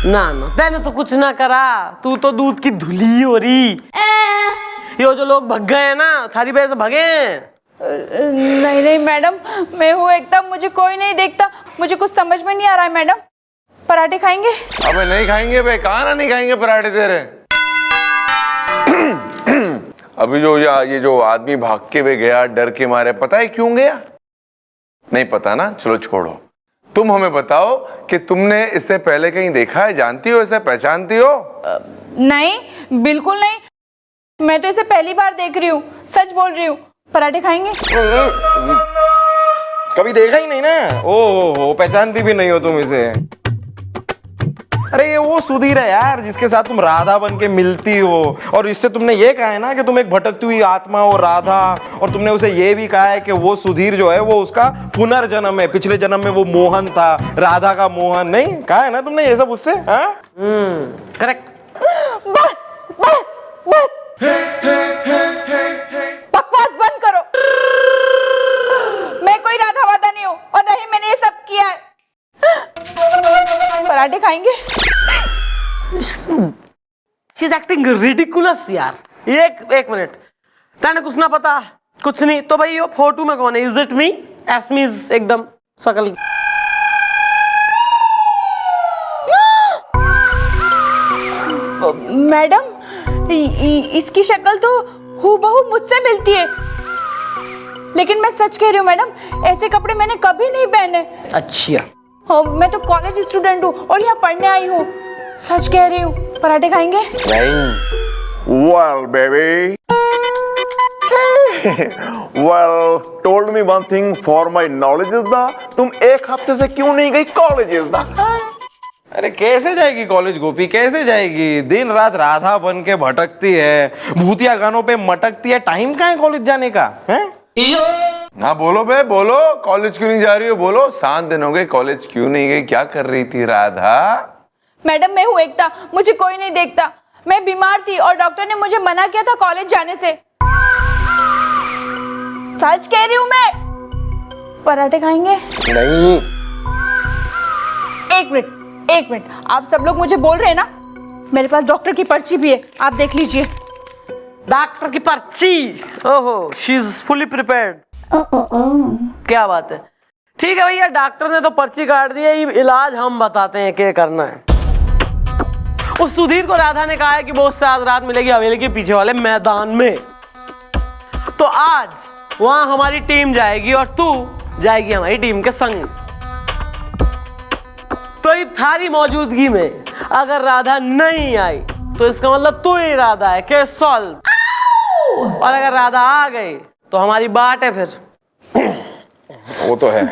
ना ना, तेने तो कुछ ना करा, तू तो दूध की धुली हो रही। ये जो लोग भग गए हैं ना, थारी वजह से भगे हैं। नहीं नहीं मैडम, मैं हूँ एकता, मुझे कोई नहीं देखता, मुझे कुछ समझ में नहीं आ रहा है मैडम। पराठे खाएंगे? अबे नहीं खाएंगे बे, कहाँ ना नहीं खाएंगे पराठे तेरे। अभी जो ये जो आदमी भाग के वे गया डर के मारे, पता है क्यों गया? नहीं पता ना, चलो छोड़ो, तुम हमें बताओ कि तुमने इससे पहले कहीं देखा है, जानती हो इसे, पहचानती हो? नहीं बिल्कुल नहीं, मैं तो इसे पहली बार देख रही हूँ, सच बोल रही हूँ। पराठे खाएंगे? कभी देखा ही नहीं ना। ओ पहचानती भी नहीं हो तुम इसे। अरे ये वो सुधीर है यार, जिसके साथ तुम राधा बन के मिलती हो, और इससे तुमने ये कहा है ना कि तुम एक भटकती हुई आत्मा हो राधा, और तुमने उसे ये भी कहा है कि वो सुधीर जो है वो उसका पुनर्जन्म है, पिछले जन्म में वो मोहन था, राधा का मोहन। नहीं कहा है ना तुमने ये सब उससे? करेक्ट। बस बस बस, बकवास बंद करो। मैं कोई राधा वादा नहीं हूँ, और नहीं मैंने ये सब किया है। पराठे खाएंगे? She is acting ridiculous यार। एक मिनट, तेने कुछ ना पता, कुछ नहीं तो भाई वो फोटो में कौन है? Is it me? एस्मीज एकदम शकल। मैडम इसकी शक्ल तो हूबहू मुझसे मिलती है, लेकिन मैं सच कह रही हूँ मैडम, ऐसे कपड़े मैंने कभी नहीं पहने। अच्छा हाँ, मैं तो कॉलेज स्टूडेंट हूँ और यहाँ पढ़ने आई हूँ, सच कह रही हूँ। पराठे खाएंगे? Well, baby. Well, told me one thing for my knowledge is that तुम एक हफ्ते से क्यों नहीं गई कॉलेज इज दा? अरे कैसे जाएगी कॉलेज गोपी, कैसे जाएगी? दिन रात राधा बन के भटकती है, भूतिया गानों पे मटकती है, टाइम कहाँ है कॉलेज जाने का? हैं? हाँ बोलो बे, बोलो, कॉलेज क्यों नहीं जा रही हो? बोलो, 7 दिन हो गए कॉलेज क्यों नहीं गई? क्या कर रही थी राधा? मैडम मैं हूँ एकता, मुझे कोई नहीं देखता, मैं बीमार थी और डॉक्टर ने मुझे मना किया था कॉलेज जाने से। सच कह रही हूँ मैं। पराठे खाएंगे? नहीं। एक मिनट, आप सब लोग मुझे बोल रहे हैं ना, मेरे पास डॉक्टर की पर्ची भी है, आप देख लीजिए। डॉक्टर की पर्ची? ओहो, शी इज फुली प्रिपेयर्ड। क्या बात है, ठीक है भैया, डॉक्टर ने तो पर्ची काट दी है, इलाज हम बताते हैं क्या करना है। उस सुधीर को राधा ने कहा है कि वो उससे आज रात मिलेगी हवेली के पीछे वाले मैदान में, तो आज वहां हमारी टीम जाएगी और तू जाएगी हमारी टीम के संग। तो ये थारी मौजूदगी में अगर राधा नहीं आई तो इसका मतलब तू ही राधा है, केस सॉल्व। और अगर राधा आ गई तो हमारी बात है फिर। वो तो है।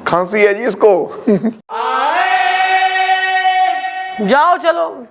खांसी है जी इसको। जाओ चलो।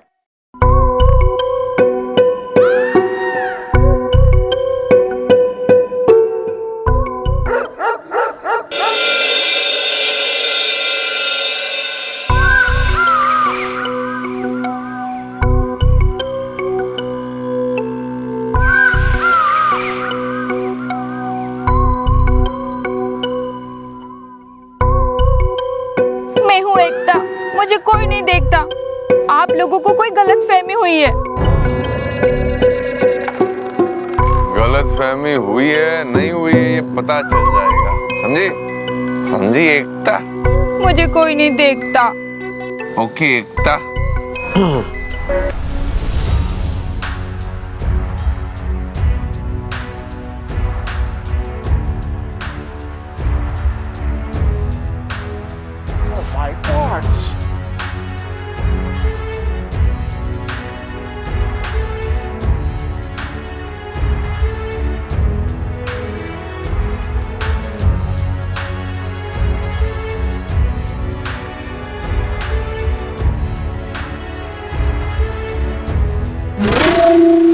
मैं हूँ एकता, मुझे कोई नहीं देखता, आप लोगों को कोई गलत फहमी हुई है। गलतफहमी हुई है नहीं हुई है ये पता चल जाएगा, समझी? समझी एकता? मुझे कोई नहीं देखता। ओके एकता।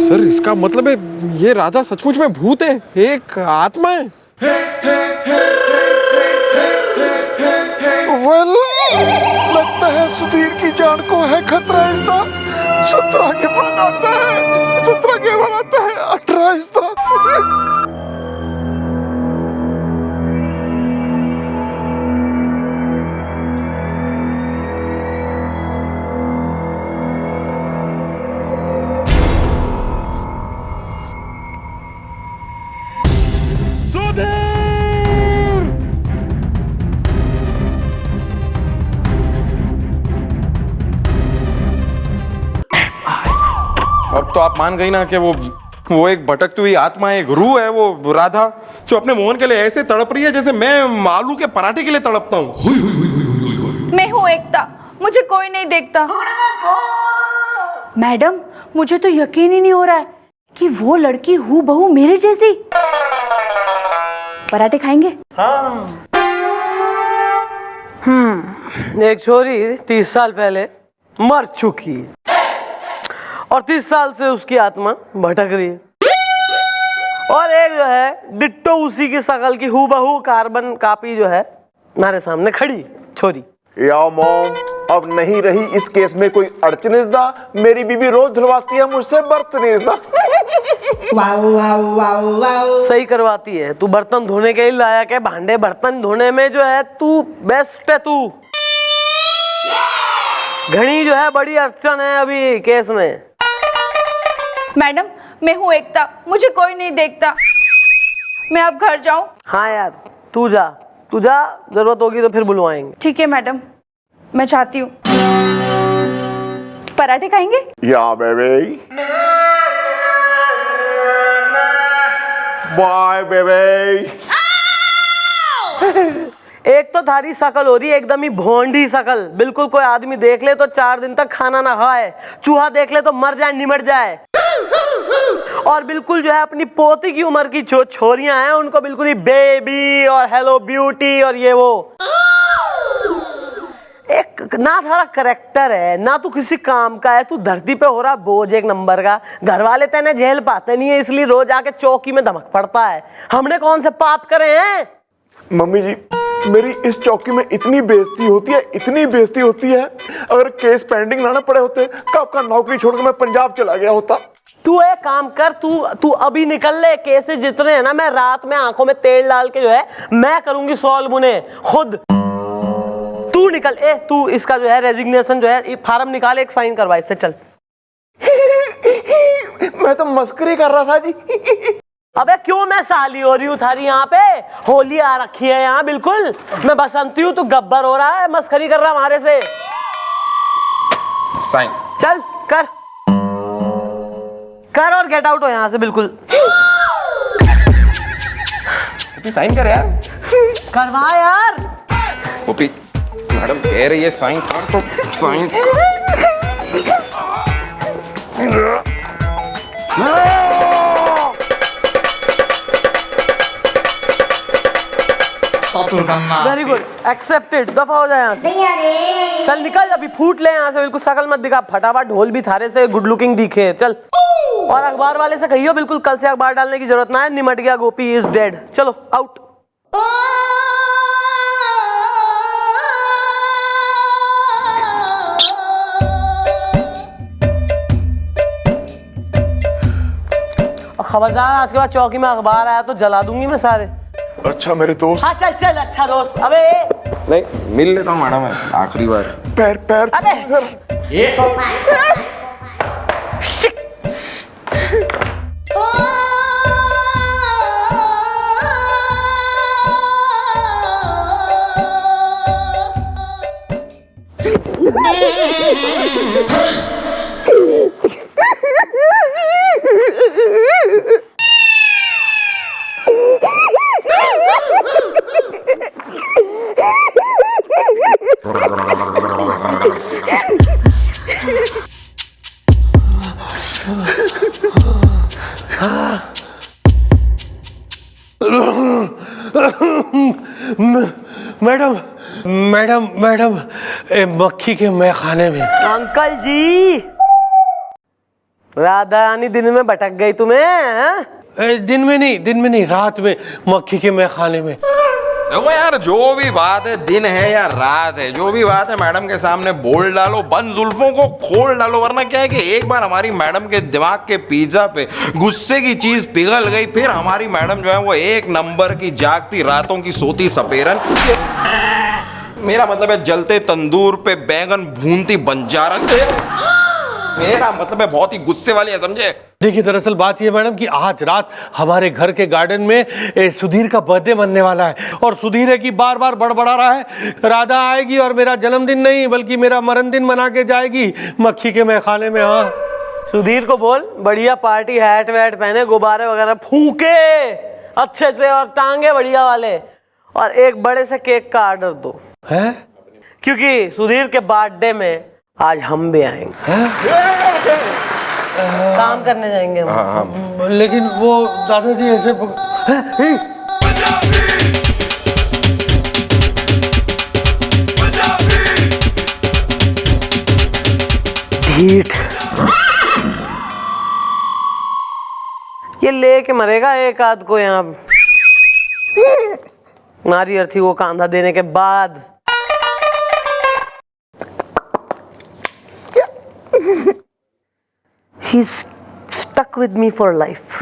सर इसका मतलब है ये राधा सचमुच में भूत है, एक आत्मा है। लगता है सुधीर की जान को है खतरा। इसका 17 के बाद आता है, 17 के बाद आता है 18 इसका। अब तो आप मान गई ना कि वो एक भटकती हुई आत्मा है, एक रूह है वो राधा, जो अपने मोहन के लिए ऐसे तड़प रही है जैसे मैं आलू के पराठे के लिए तड़पता हूँ। मैं हूँ एकता, मुझे कोई नहीं देखता। मैडम, मुझे तो यकीन ही नहीं हो रहा है कि वो लड़की हूबहू मेरे जैसी। पराठे खाएंगे? हाँ। एक छोरी 30 साल पहले मर चुकी है और 30 साल से उसकी आत्मा भटक रही है, और एक जो है डिट्टो उसी की शकल की हूबहू कार्बन कॉपी जो है हमारे सामने खड़ी छोरी। या मॉम, अब नहीं रही इस केस में कोई अड़चन इज़दा। मेरी बीबी रोज धुलवाती है मुझसे बर्तन इज़दा। सही करवाती है, तू बर्तन धोने के लिए लायक है। भांडे बर्तन धोने में जो है तू बेस्ट है। तू घनी जो है बड़ी अड़चन है अभी केस में। मैडम, मैं हूँ एकता, मुझे कोई नहीं देखता। मैं अब घर जाऊं? हाँ यार, तू जा, जरूरत होगी तो फिर बुलवाएंगे। ठीक है मैडम, मैं चाहती हूँ। पराठे खाएंगे? या बेबी, बाय बेबी। एक तो थारी शकल हो रही है एकदम ही भोंडी शकल, बिल्कुल कोई आदमी देख ले तो 4 दिन तक खाना ना खाए, चूहा देख ले तो मर जाए निमट जाए। और बिल्कुल जो है अपनी पोती की उम्र की छोरियां हैं उनको बिल्कुल ही बेबी और हेलो ब्यूटी और ये वो। एक ना थारा करेक्टर है ना तू किसी काम का है, तू धरती पे हो रहा बोझ एक नंबर का। घर वाले तेने झेल पाते नहीं है इसलिए रोज आके चौकी में धमक पड़ता है। हमने कौन से पाप करे हैं? मम्मी जी, मेरी इस चौकी में इतनी बेइज्जती होती है, इतनी बेइज्जती होती है। अगर केस पेंडिंग लाना पड़े होते कब का नौकरी छोड़कर मैं पंजाब चला गया होता। तू एक काम कर, तू अभी निकल ले। केसेस जितने हैं ना मैं रात में आंखों में तेल डाल के जो है मैं करूंगी सॉल्व उन्हें खुद। तू निकल। तू इसका जो है रेजिग्नेशन जो है फार्म निकाल, एक साइन करवा इससे। चल। मैं तो मस्करी कर रहा था जी। अबे क्यों मैं साली हो रही हूँ थारी? यहाँ पे होली आ रखी है यहाँ बिल्कुल। मैं बसंती हूँ, तू गब्बर हो रहा है, मस्करी कर रहा हमारे से। साइन। चल कर और गेट आउट हो यहाँ से बिल्कुल। साइन कर यार। करवा यार। ओपी मैडम कह रही है साइन कर तो साइन। Very good, accepted. दफा हो जाए यहाँ से। चल निकल, अभी फूट ले यहाँ से, बिल्कुल शकल मत दिखा। फटाफट ढोल भी थारे से गुड लुकिंग दिखे। चल। और अखबार वाले से कहियो बिल्कुल कल से अखबार डालने की जरूरत ना है, निमट गया, गोपी इज डेड। चलो आउट। खबरदार, आज के बाद चौकी में अखबार आया तो जला दूंगी मैं सारे। अच्छा मेरे दोस्त। हाँ चल चल, अच्छा दोस्त। अबे नहीं, मिल लेता हूँ मैडम, आखिरी बार। पैर अबे ये मैडम मैडम मैडम मक्खी के मैखाने में। अंकल जी, राधा रानी दिन में भटक गई तुम्हें, हैं? दिन में नहीं, रात में मक्खी के मैखाने में। देखो यार, जो भी बात है, दिन है या रात है, जो भी बात है मैडम के सामने बोल डालो, बंद जुल्फों को खोल डालो, वरना क्या है कि एक बार हमारी मैडम के दिमाग के पिज्जा पे गुस्से की चीज पिघल गई, फिर हमारी मैडम जो है वो एक नंबर की जागती रातों की सोती सपेरन, मेरा मतलब है जलते तंदूर पे बैंगन भूनती बंजारन, मेरा मतलब है बहुत ही गुस्से वाली है, समझे? देखिए, दरअसल बात ये मैडम कि आज रात हमारे घर के गार्डन में सुधीर का बर्थडे मनने वाला है, और सुधीर है कि बार बार बड़बड़ा रहा है राधा आएगी और मेरा जन्मदिन नहीं बल्कि मेरा मरण दिन मना के जाएगी मक्खी के मैखाने में। हाँ, सुधीर को बोल बढ़िया पार्टी हैट वैट पहने, गुब्बारे वगैरह फूके अच्छे से और टांगे बढ़िया वाले, और एक बड़े से केक का ऑर्डर दो है, क्योंकि सुधीर के बर्थडे में आज हम भी आएंगे, काम करने जाएंगे हम। लेकिन वो दादाजी ऐसे ढीठ, ये लेके मरेगा एक आध को यहाँ, मारी अर्थी वो कांधा देने के बाद। He's stuck with me for life.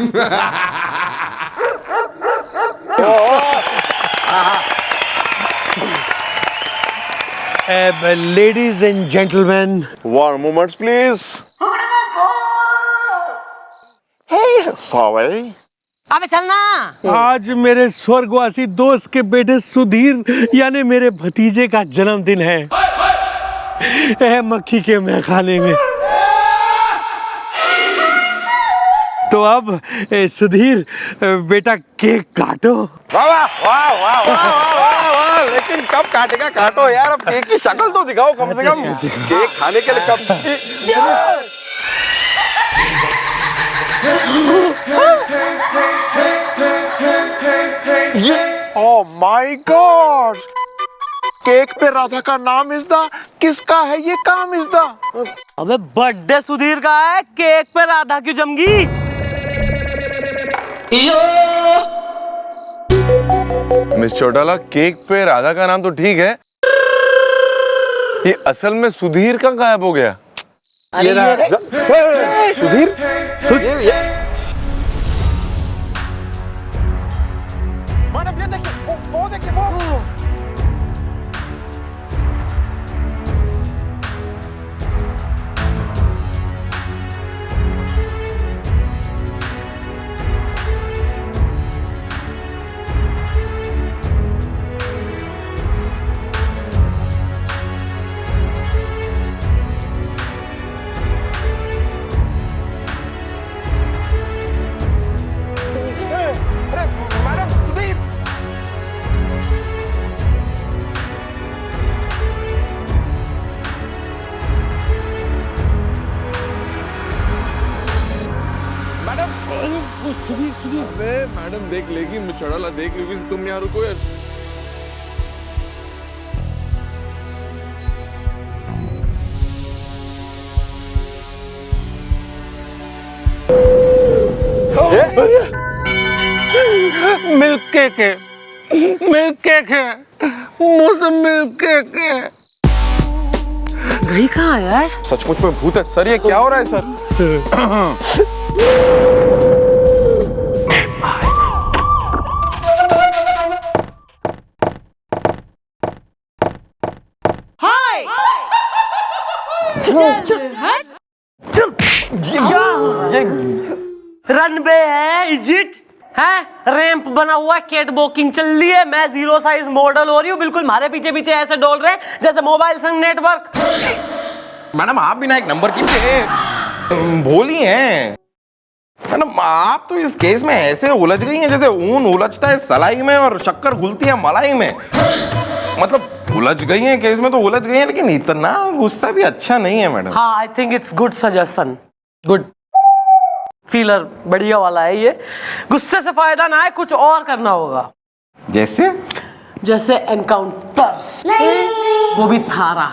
Ladies and gentlemen, One moment, please. Hey, sorry. अबे चलना। आज मेरे स्वर्गवासी दोस्त के बेटे सुधीर यानी मेरे भतीजे का जन्मदिन है मक्खी के मैखाने में। तो अब सुधीर बेटा केक काटो। वाह वाह वाह वाह वाह वाह वाह, लेकिन कब काटेगा काटो यार, अब केक की शक्ल तो दिखाओ कम से कम, केक खाने के लिए कब। Oh my God! केक पे राधा का नाम इज़ द, किसका है ये काम इज़ द? अबे बर्थडे सुधीर का है, केक पे राधा क्यों जमगी? मिस चौटाला, केक पे राधा का नाम तो ठीक है, ये असल में सुधीर का गायब हो गया। सुधीर? मैडम ये देखिए, वो देखिए, वो मैडम देख लेगी, मिस चौटाला देख लेगी, तुम यहाँ रुको यार। मिल्क केक है, मिल्क केक है, मौसम मिल्क केक है। गई कहाँ यार? सचमुच में भूत है सर, ये क्या हो रहा है सर? रनवे है, इजिट है, रैंप बना हुआ है, कैट वॉकिंग चल रही है, मैं 0 साइज मॉडल हो रही हूँ, बिल्कुल मारे पीछे पीछे ऐसे डोल रहे हैं जैसे मोबाइल संग नेटवर्क। मैडम आप भी ना एक नंबर की भोली हैं। मैडम आप तो इस केस में ऐसे उलझ गई हैं जैसे ऊन उलझता है सलाई में और शक्कर घुलती है मलाई में। मतलब उलझ गई हैं केस में तो उलझ गई हैं, लेकिन इतना गुस्सा भी अच्छा नहीं है मैडम। हाँ, I think it's good suggestion, good. Feeler बढ़िया वाला है ये। गुस्से से फायदा ना है, कुछ और करना होगा। जैसे जैसे एनकाउंटर, वो भी थारा।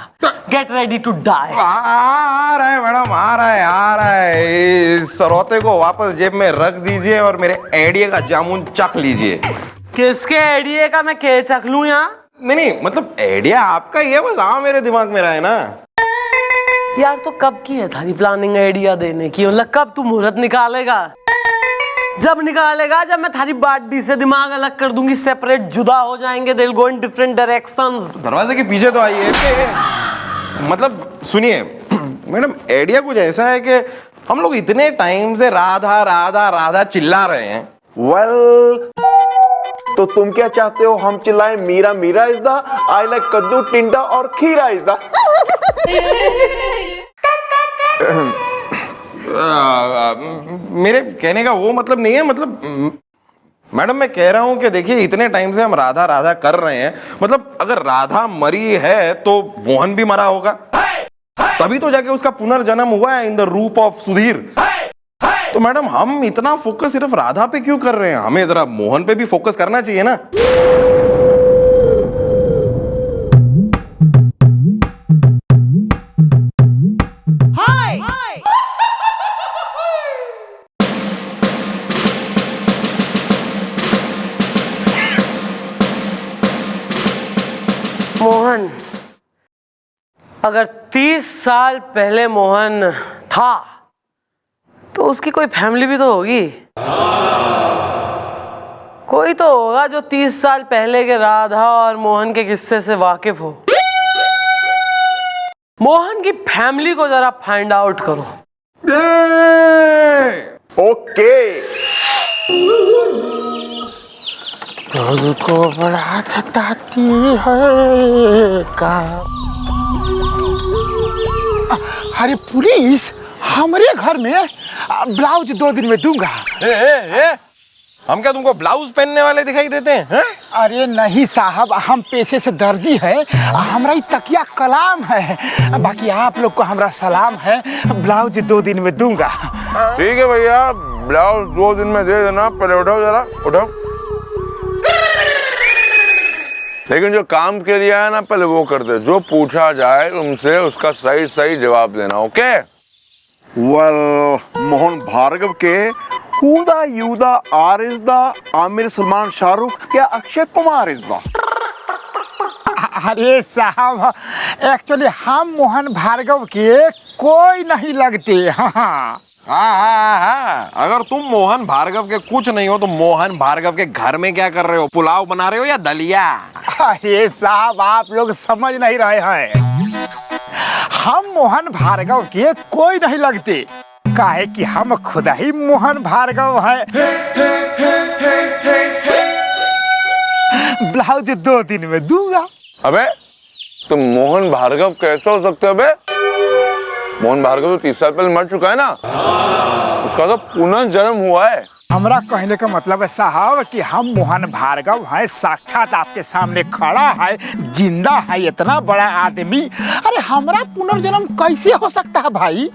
Get ready to die. आ रहा है मैडम, आ रहा है। इस सरौते को वापस जेब में रख दीजिए और मेरे आइडिया का जामुन चख लीजिए। किसके आइडिया का मैं के चख लूं यहाँ? नहीं मतलब आइडिया आपका ही है, बस मेरे दिमाग में रहा है ना। यार तो कब की है थारी प्लानिंग आइडिया देने की? मतलब कब तू मुहूर्त निकालेगा? जब निकालेगा जब मैं थारी बाडी से दिमाग अलग कर दूंगी, सेपरेट जुदा हो जाएंगे, they'll go in different directions। दरवाजे के पीछे तो आइए। मतलब सुनिए मैडम, आइडिया कुछ ऐसा है कि हम लोग इतने टाइम से राधा राधा राधा चिल्ला रहे हैं। वेल तो तुम क्या चाहते हो हम चिल्लाएं? Meera Meera is the, I like कद्दू टिंडा और खीरा इज द। मेरे कहने का वो मतलब नहीं है। मतलब मैडम मैं कह रहा हूं कि देखिए इतने टाइम से हम राधा राधा कर रहे हैं, मतलब अगर राधा मरी है तो मोहन भी मरा होगा, तभी तो जाके उसका पुनर्जन्म हुआ है इन द रूप ऑफ सुधीर। तो मैडम हम इतना फोकस सिर्फ राधा पे क्यों कर रहे हैं? हमें जरा मोहन पे भी फोकस करना चाहिए ना। मोहन, अगर 30 साल पहले मोहन था तो उसकी कोई फैमिली भी तो होगी। कोई तो होगा जो 30 साल पहले के राधा और मोहन के किस्से से वाकिफ हो। मोहन की फैमिली को जरा फाइंड आउट करो। ओके। तुझको बड़ा सताती है का। अरे पुलिस, हमारे घर में ब्लाउज 2 दिन में दूंगा। हम क्या तुमको ब्लाउज पहनने वाले दिखाई देते हैं? अरे नहीं साहब, हम पेशे से दर्जी हैं, हमारा ही तकिया कलाम है। बाकी आप लोग को हमारा सलाम है, ब्लाउज 2 दिन में दूंगा। ठीक है भैया, ब्लाउज 2 दिन में दे देना। पहले उठाओ, जरा उठाओ। लेकिन जो काम के लिए है ना, पहले वो कर दे। जो पूछा जाए तुमसे उसका सही सही जवाब देना। ओके? वेल मोहन भार्गव के हुदा यूदा are is the, Aamir Salman Shahrukh क्या अक्षय कुमार इज द। अरे साहब, एक्चुअली हम मोहन भार्गव के कोई नहीं लगते। हाँ। अगर तुम मोहन भार्गव के कुछ नहीं हो तो मोहन भार्गव के घर में क्या कर रहे हो? पुलाव बना रहे हो या दलिया? अरे साहब, आप लोग समझ नहीं रहे हैं। हम मोहन भार्गव के कोई नहीं लगते, काहे कि हम खुद ही मोहन भार्गव हैं। ब्लाउज 2 दिन में दूंगा। अबे तुम मोहन भार्गव कैसे हो सकते हो? अबे मोहन भार्गव तो 30 साल पहले मर चुका है ना, उसका तो पुनर्जन्म हुआ है। हमारा कहने का मतलब है साहब कि हम मोहन भार्गव हैं, साक्षात आपके सामने खड़ा है, जिंदा है, इतना बड़ा आदमी। अरे हमारा पुनर्जन्म कैसे हो सकता है भाई?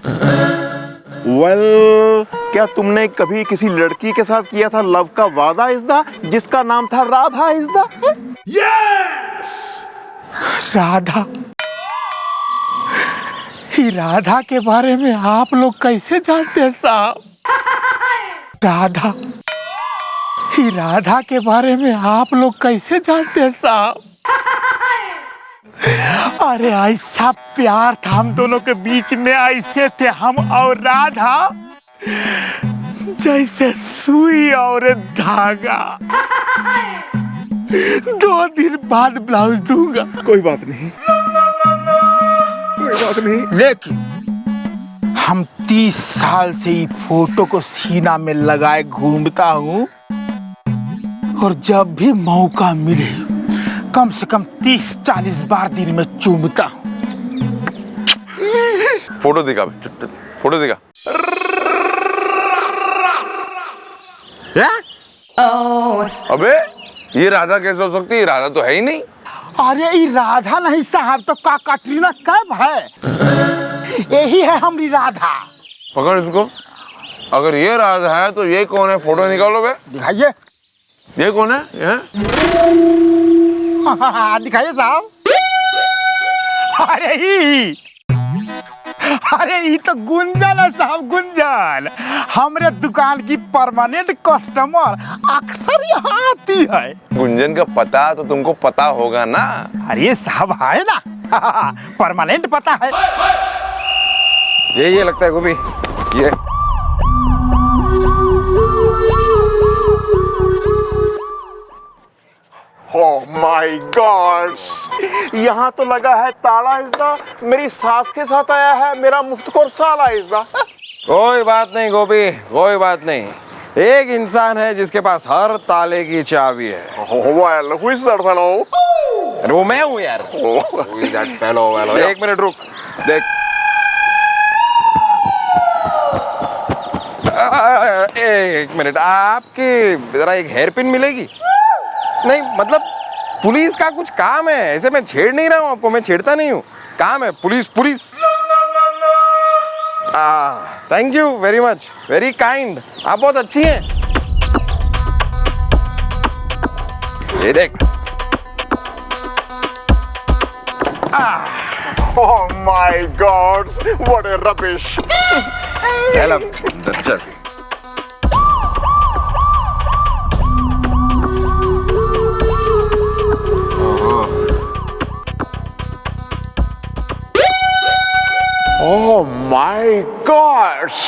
वेल क्या तुमने कभी किसी लड़की के साथ किया था लव का वादा इज द, जिसका नाम था Radha is the? Yes, Radha. ही राधा के बारे में आप लोग कैसे जानते हैं साहब? राधा, ही राधा के बारे में आप लोग कैसे जानते हैं साहब? अरे ऐसा प्यार था हम दोनों के बीच में, ऐसे थे हम और राधा जैसे सुई और धागा। 2 दिन बाद ब्लाउज दूंगा। कोई बात नहीं, कोई बात नहीं। लेकिन हम 30 साल से ही फोटो को सीना में लगाए घूमता हूँ, और जब भी मौका मिले कम से कम 30-40 बार दिन में चूमता हूँ। फोटो दिखा, फोटो दिखा। अबे ये राधा कैसे हो सकती है? राधा तो है ही नहीं। अरे ये राधा नहीं साहब, तो का कटरीना कैफ है। यही है हमारी राधा। पकड़ इसको। अगर ये राधा है तो ये कौन है? फोटो निकालो बे। दिखाइए। ये कौन है? दिखाइए साहब। अरे ये तो गुंजन है साहब, गुंजन। हमरे दुकान की परमानेंट कस्टमर अक्सर यहाँ आती है। गुंजन का पता तो तुमको पता होगा ना? अरे साहब है ना, परमानेंट पता है। ये लगता है गोभी, ये ओह माय गॉड, यहाँ तो लगा है ताला इसदा। मेरी सास के साथ आया है मेरा मुफ्तखोर साला इसदा। कोई बात नहीं गोभी, कोई बात नहीं। एक इंसान है जिसके पास हर ताले की चाबी है। Well, who is that fellow? अरे वो मैं हूँ यार। Who is that fellow? एक मिनट रुक, देख। एक मिनट, आपकी जरा एक हेयर पिन मिलेगी? नहीं मतलब पुलिस का कुछ काम है, ऐसे मैं छेड़ नहीं रहा हूँ आपको, मैं छेड़ता नहीं हूँ, काम है police. Thank you very much, very kind, आप बहुत अच्छी हैं। ये देख। Oh my God, what a rubbish. चल अब अंदर चल। Oh my gosh!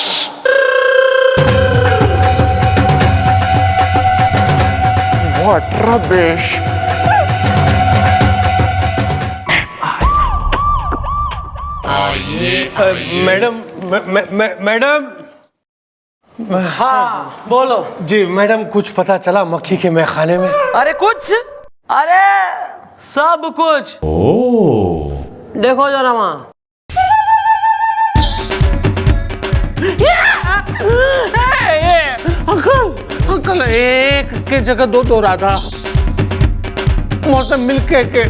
What rubbish! Madam madam. हाँ बोलो जी मैडम, कुछ पता चला मक्खी के मैखाने में? अरे कुछ, अरे सब कुछ। देखो जरा वहाँ। अंकल एक के जगह दो राधा मौसम मिलके के।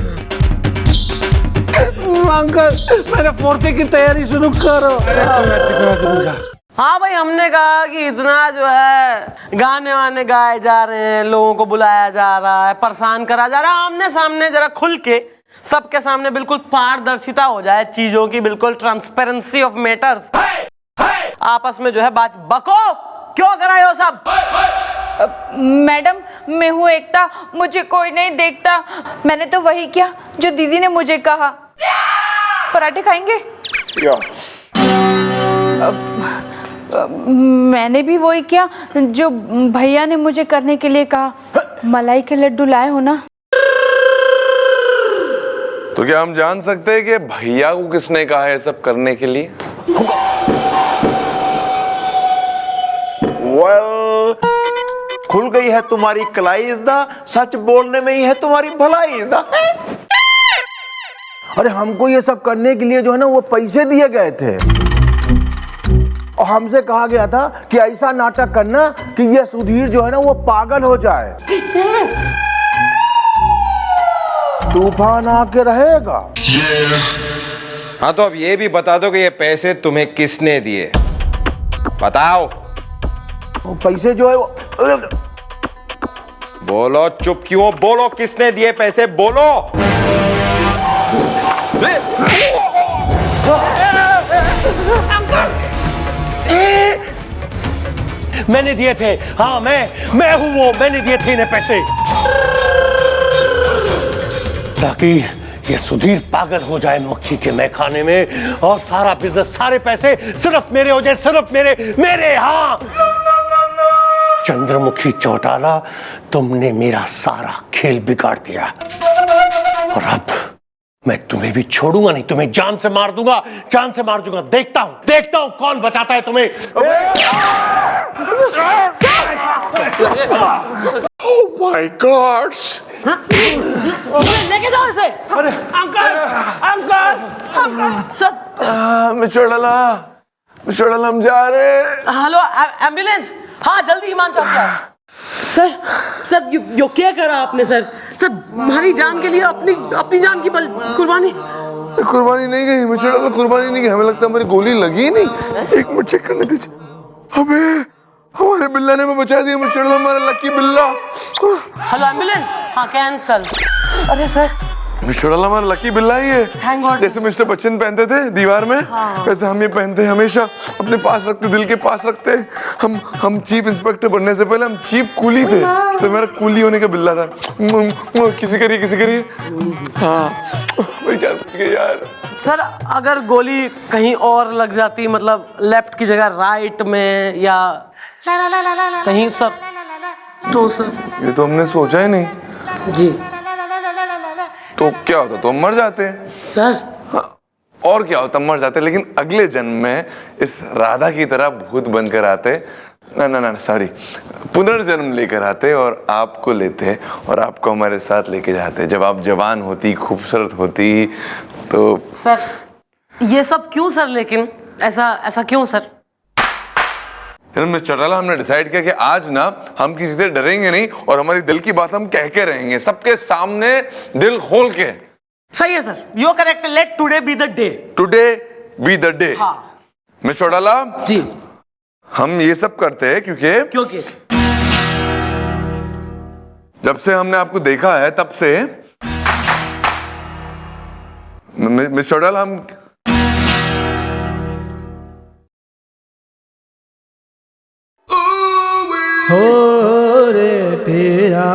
अंकल मेरे फोर्थे की तैयारी शुरू करो। हाँ भाई, हमने कहा कि इतना जो है गाने वाने गाए जा रहे हैं, लोगों को बुलाया जा रहा है, परेशान करा जा रहा है, आमने सामने जरा खुल के सबके सामने बिल्कुल पारदर्शिता हो जाए चीजों की, बिल्कुल ट्रांसपेरेंसी ऑफ मैटर्स। आपस में जो है बात बको क्यों कराए हो सब? मैडम मैं हूँ एकता, मुझे कोई नहीं देखता। मैंने तो वही किया जो दीदी ने मुझे कहा। पराठे खाएंगे? मैंने भी वही किया जो भैया ने मुझे करने के लिए कहा। मलाई के लड्डू लाए हो ना? तो क्या हम जान सकते हैं कि भैया को किसने कहा है सब करने के लिए? Well, खुल गई है तुम्हारी कलाई इज़दा, सच बोलने में ही है तुम्हारी भलाई इज़दा। अरे हमको ये सब करने के लिए जो है ना वो पैसे दिए गए थे, और हमसे कहा गया था कि ऐसा नाटक करना कि ये सुधीर जो है ना वो पागल हो जाए, तूफान आके रहेगा। हाँ तो अब ये भी बता दो कि ये पैसे तुम्हें किसने दिए, बताओ। पैसे जो है वो, बोलो, चुप क्यों? बोलो, किसने दिए पैसे, बोलो। मैंने दिए थे, हाँ मैं हूँ वो, मैंने दिए थे इन्हें पैसे, ताकि ये सुधीर पागल हो जाए मक्खी के मैखाने में, और सारा बिजनेस, सारे पैसे सिर्फ मेरे हो जाए, सिर्फ मेरे। हाँ चंद्रमुखी चौटाला, तुमने मेरा सारा खेल बिगाड़ दिया, और अब मैं तुम्हें भी छोड़ूंगा नहीं, तुम्हें जान से मार दूंगा, जान से मार दूंगा। देखता हूं कौन बचाता है तुम्हें। Oh my God! लेके जाओ इसे। अंकल मिस्टर डाला हम जा रहे हैं। हेलो एम्बुलेंस, हाँ जल्दी ईमान साहब। सर यो क्या करा आपने? सर हमारी जान के लिए अपनी जान की कुर्बानी नहीं गई मिस्टर डाला, कुर्बानी नहीं गई, हमें लगता है हमारी गोली लगी ही नहीं। एक मिनट चेक करने दीजिए। अबे हमारे बिल्ला ने हमें बचा दिया मिस्टर डॉलर, हमारा लकी बिल्ला। Hello ambulance. हाँ कैंसल। अरे सर मिस्टर डॉलर हमारा लकी बिल्ला ही है। Thank God, जैसे मिस्टर बच्चन पहनते थे दीवार में, वैसे हम ये पहनते हैं, हमेशा अपने पास रखते, दिल के पास रखते। हम चीफ इंस्पेक्टर बनने से पहले हम चीफ कूली थे, तो मेरा कूली होने का बिल्ला था। किसी करिए। हाँ वही जान बच गई यार। सर अगर गोली कहीं और लग जाती, मतलब लेफ्ट की जगह राइट में या कहीं सर, तो सर ये तो हमने सोचा ही नहीं जी। तो क्या होता, तो हम मर जाते सर। हाँ, और क्या होता, मर जाते, लेकिन अगले जन्म में इस राधा की तरह भूत बनकर आते, ना सॉरी, पुनर्जन्म लेकर आते और आपको लेते और आपको हमारे साथ लेके जाते। जब आप जवान होती, खूबसूरत होती, तो सर ये सब क्यों सर, लेकिन ऐसा क्यों सर? मिस्टर डॉलर हमने डिसाइड किया कि आज ना हम किसी से डरेंगे नहीं और हमारी दिल की बात हम कह के रहेंगे सबके सामने, दिल खोल के। सही है sir, you correct. Let today be the day. Today be the day. हाँ मिस्टर डॉलर जी। हम ये सब करते हैं क्योंकि जब से हमने आपको देखा है तब से मिस्टर डॉलर हम हो रे पिया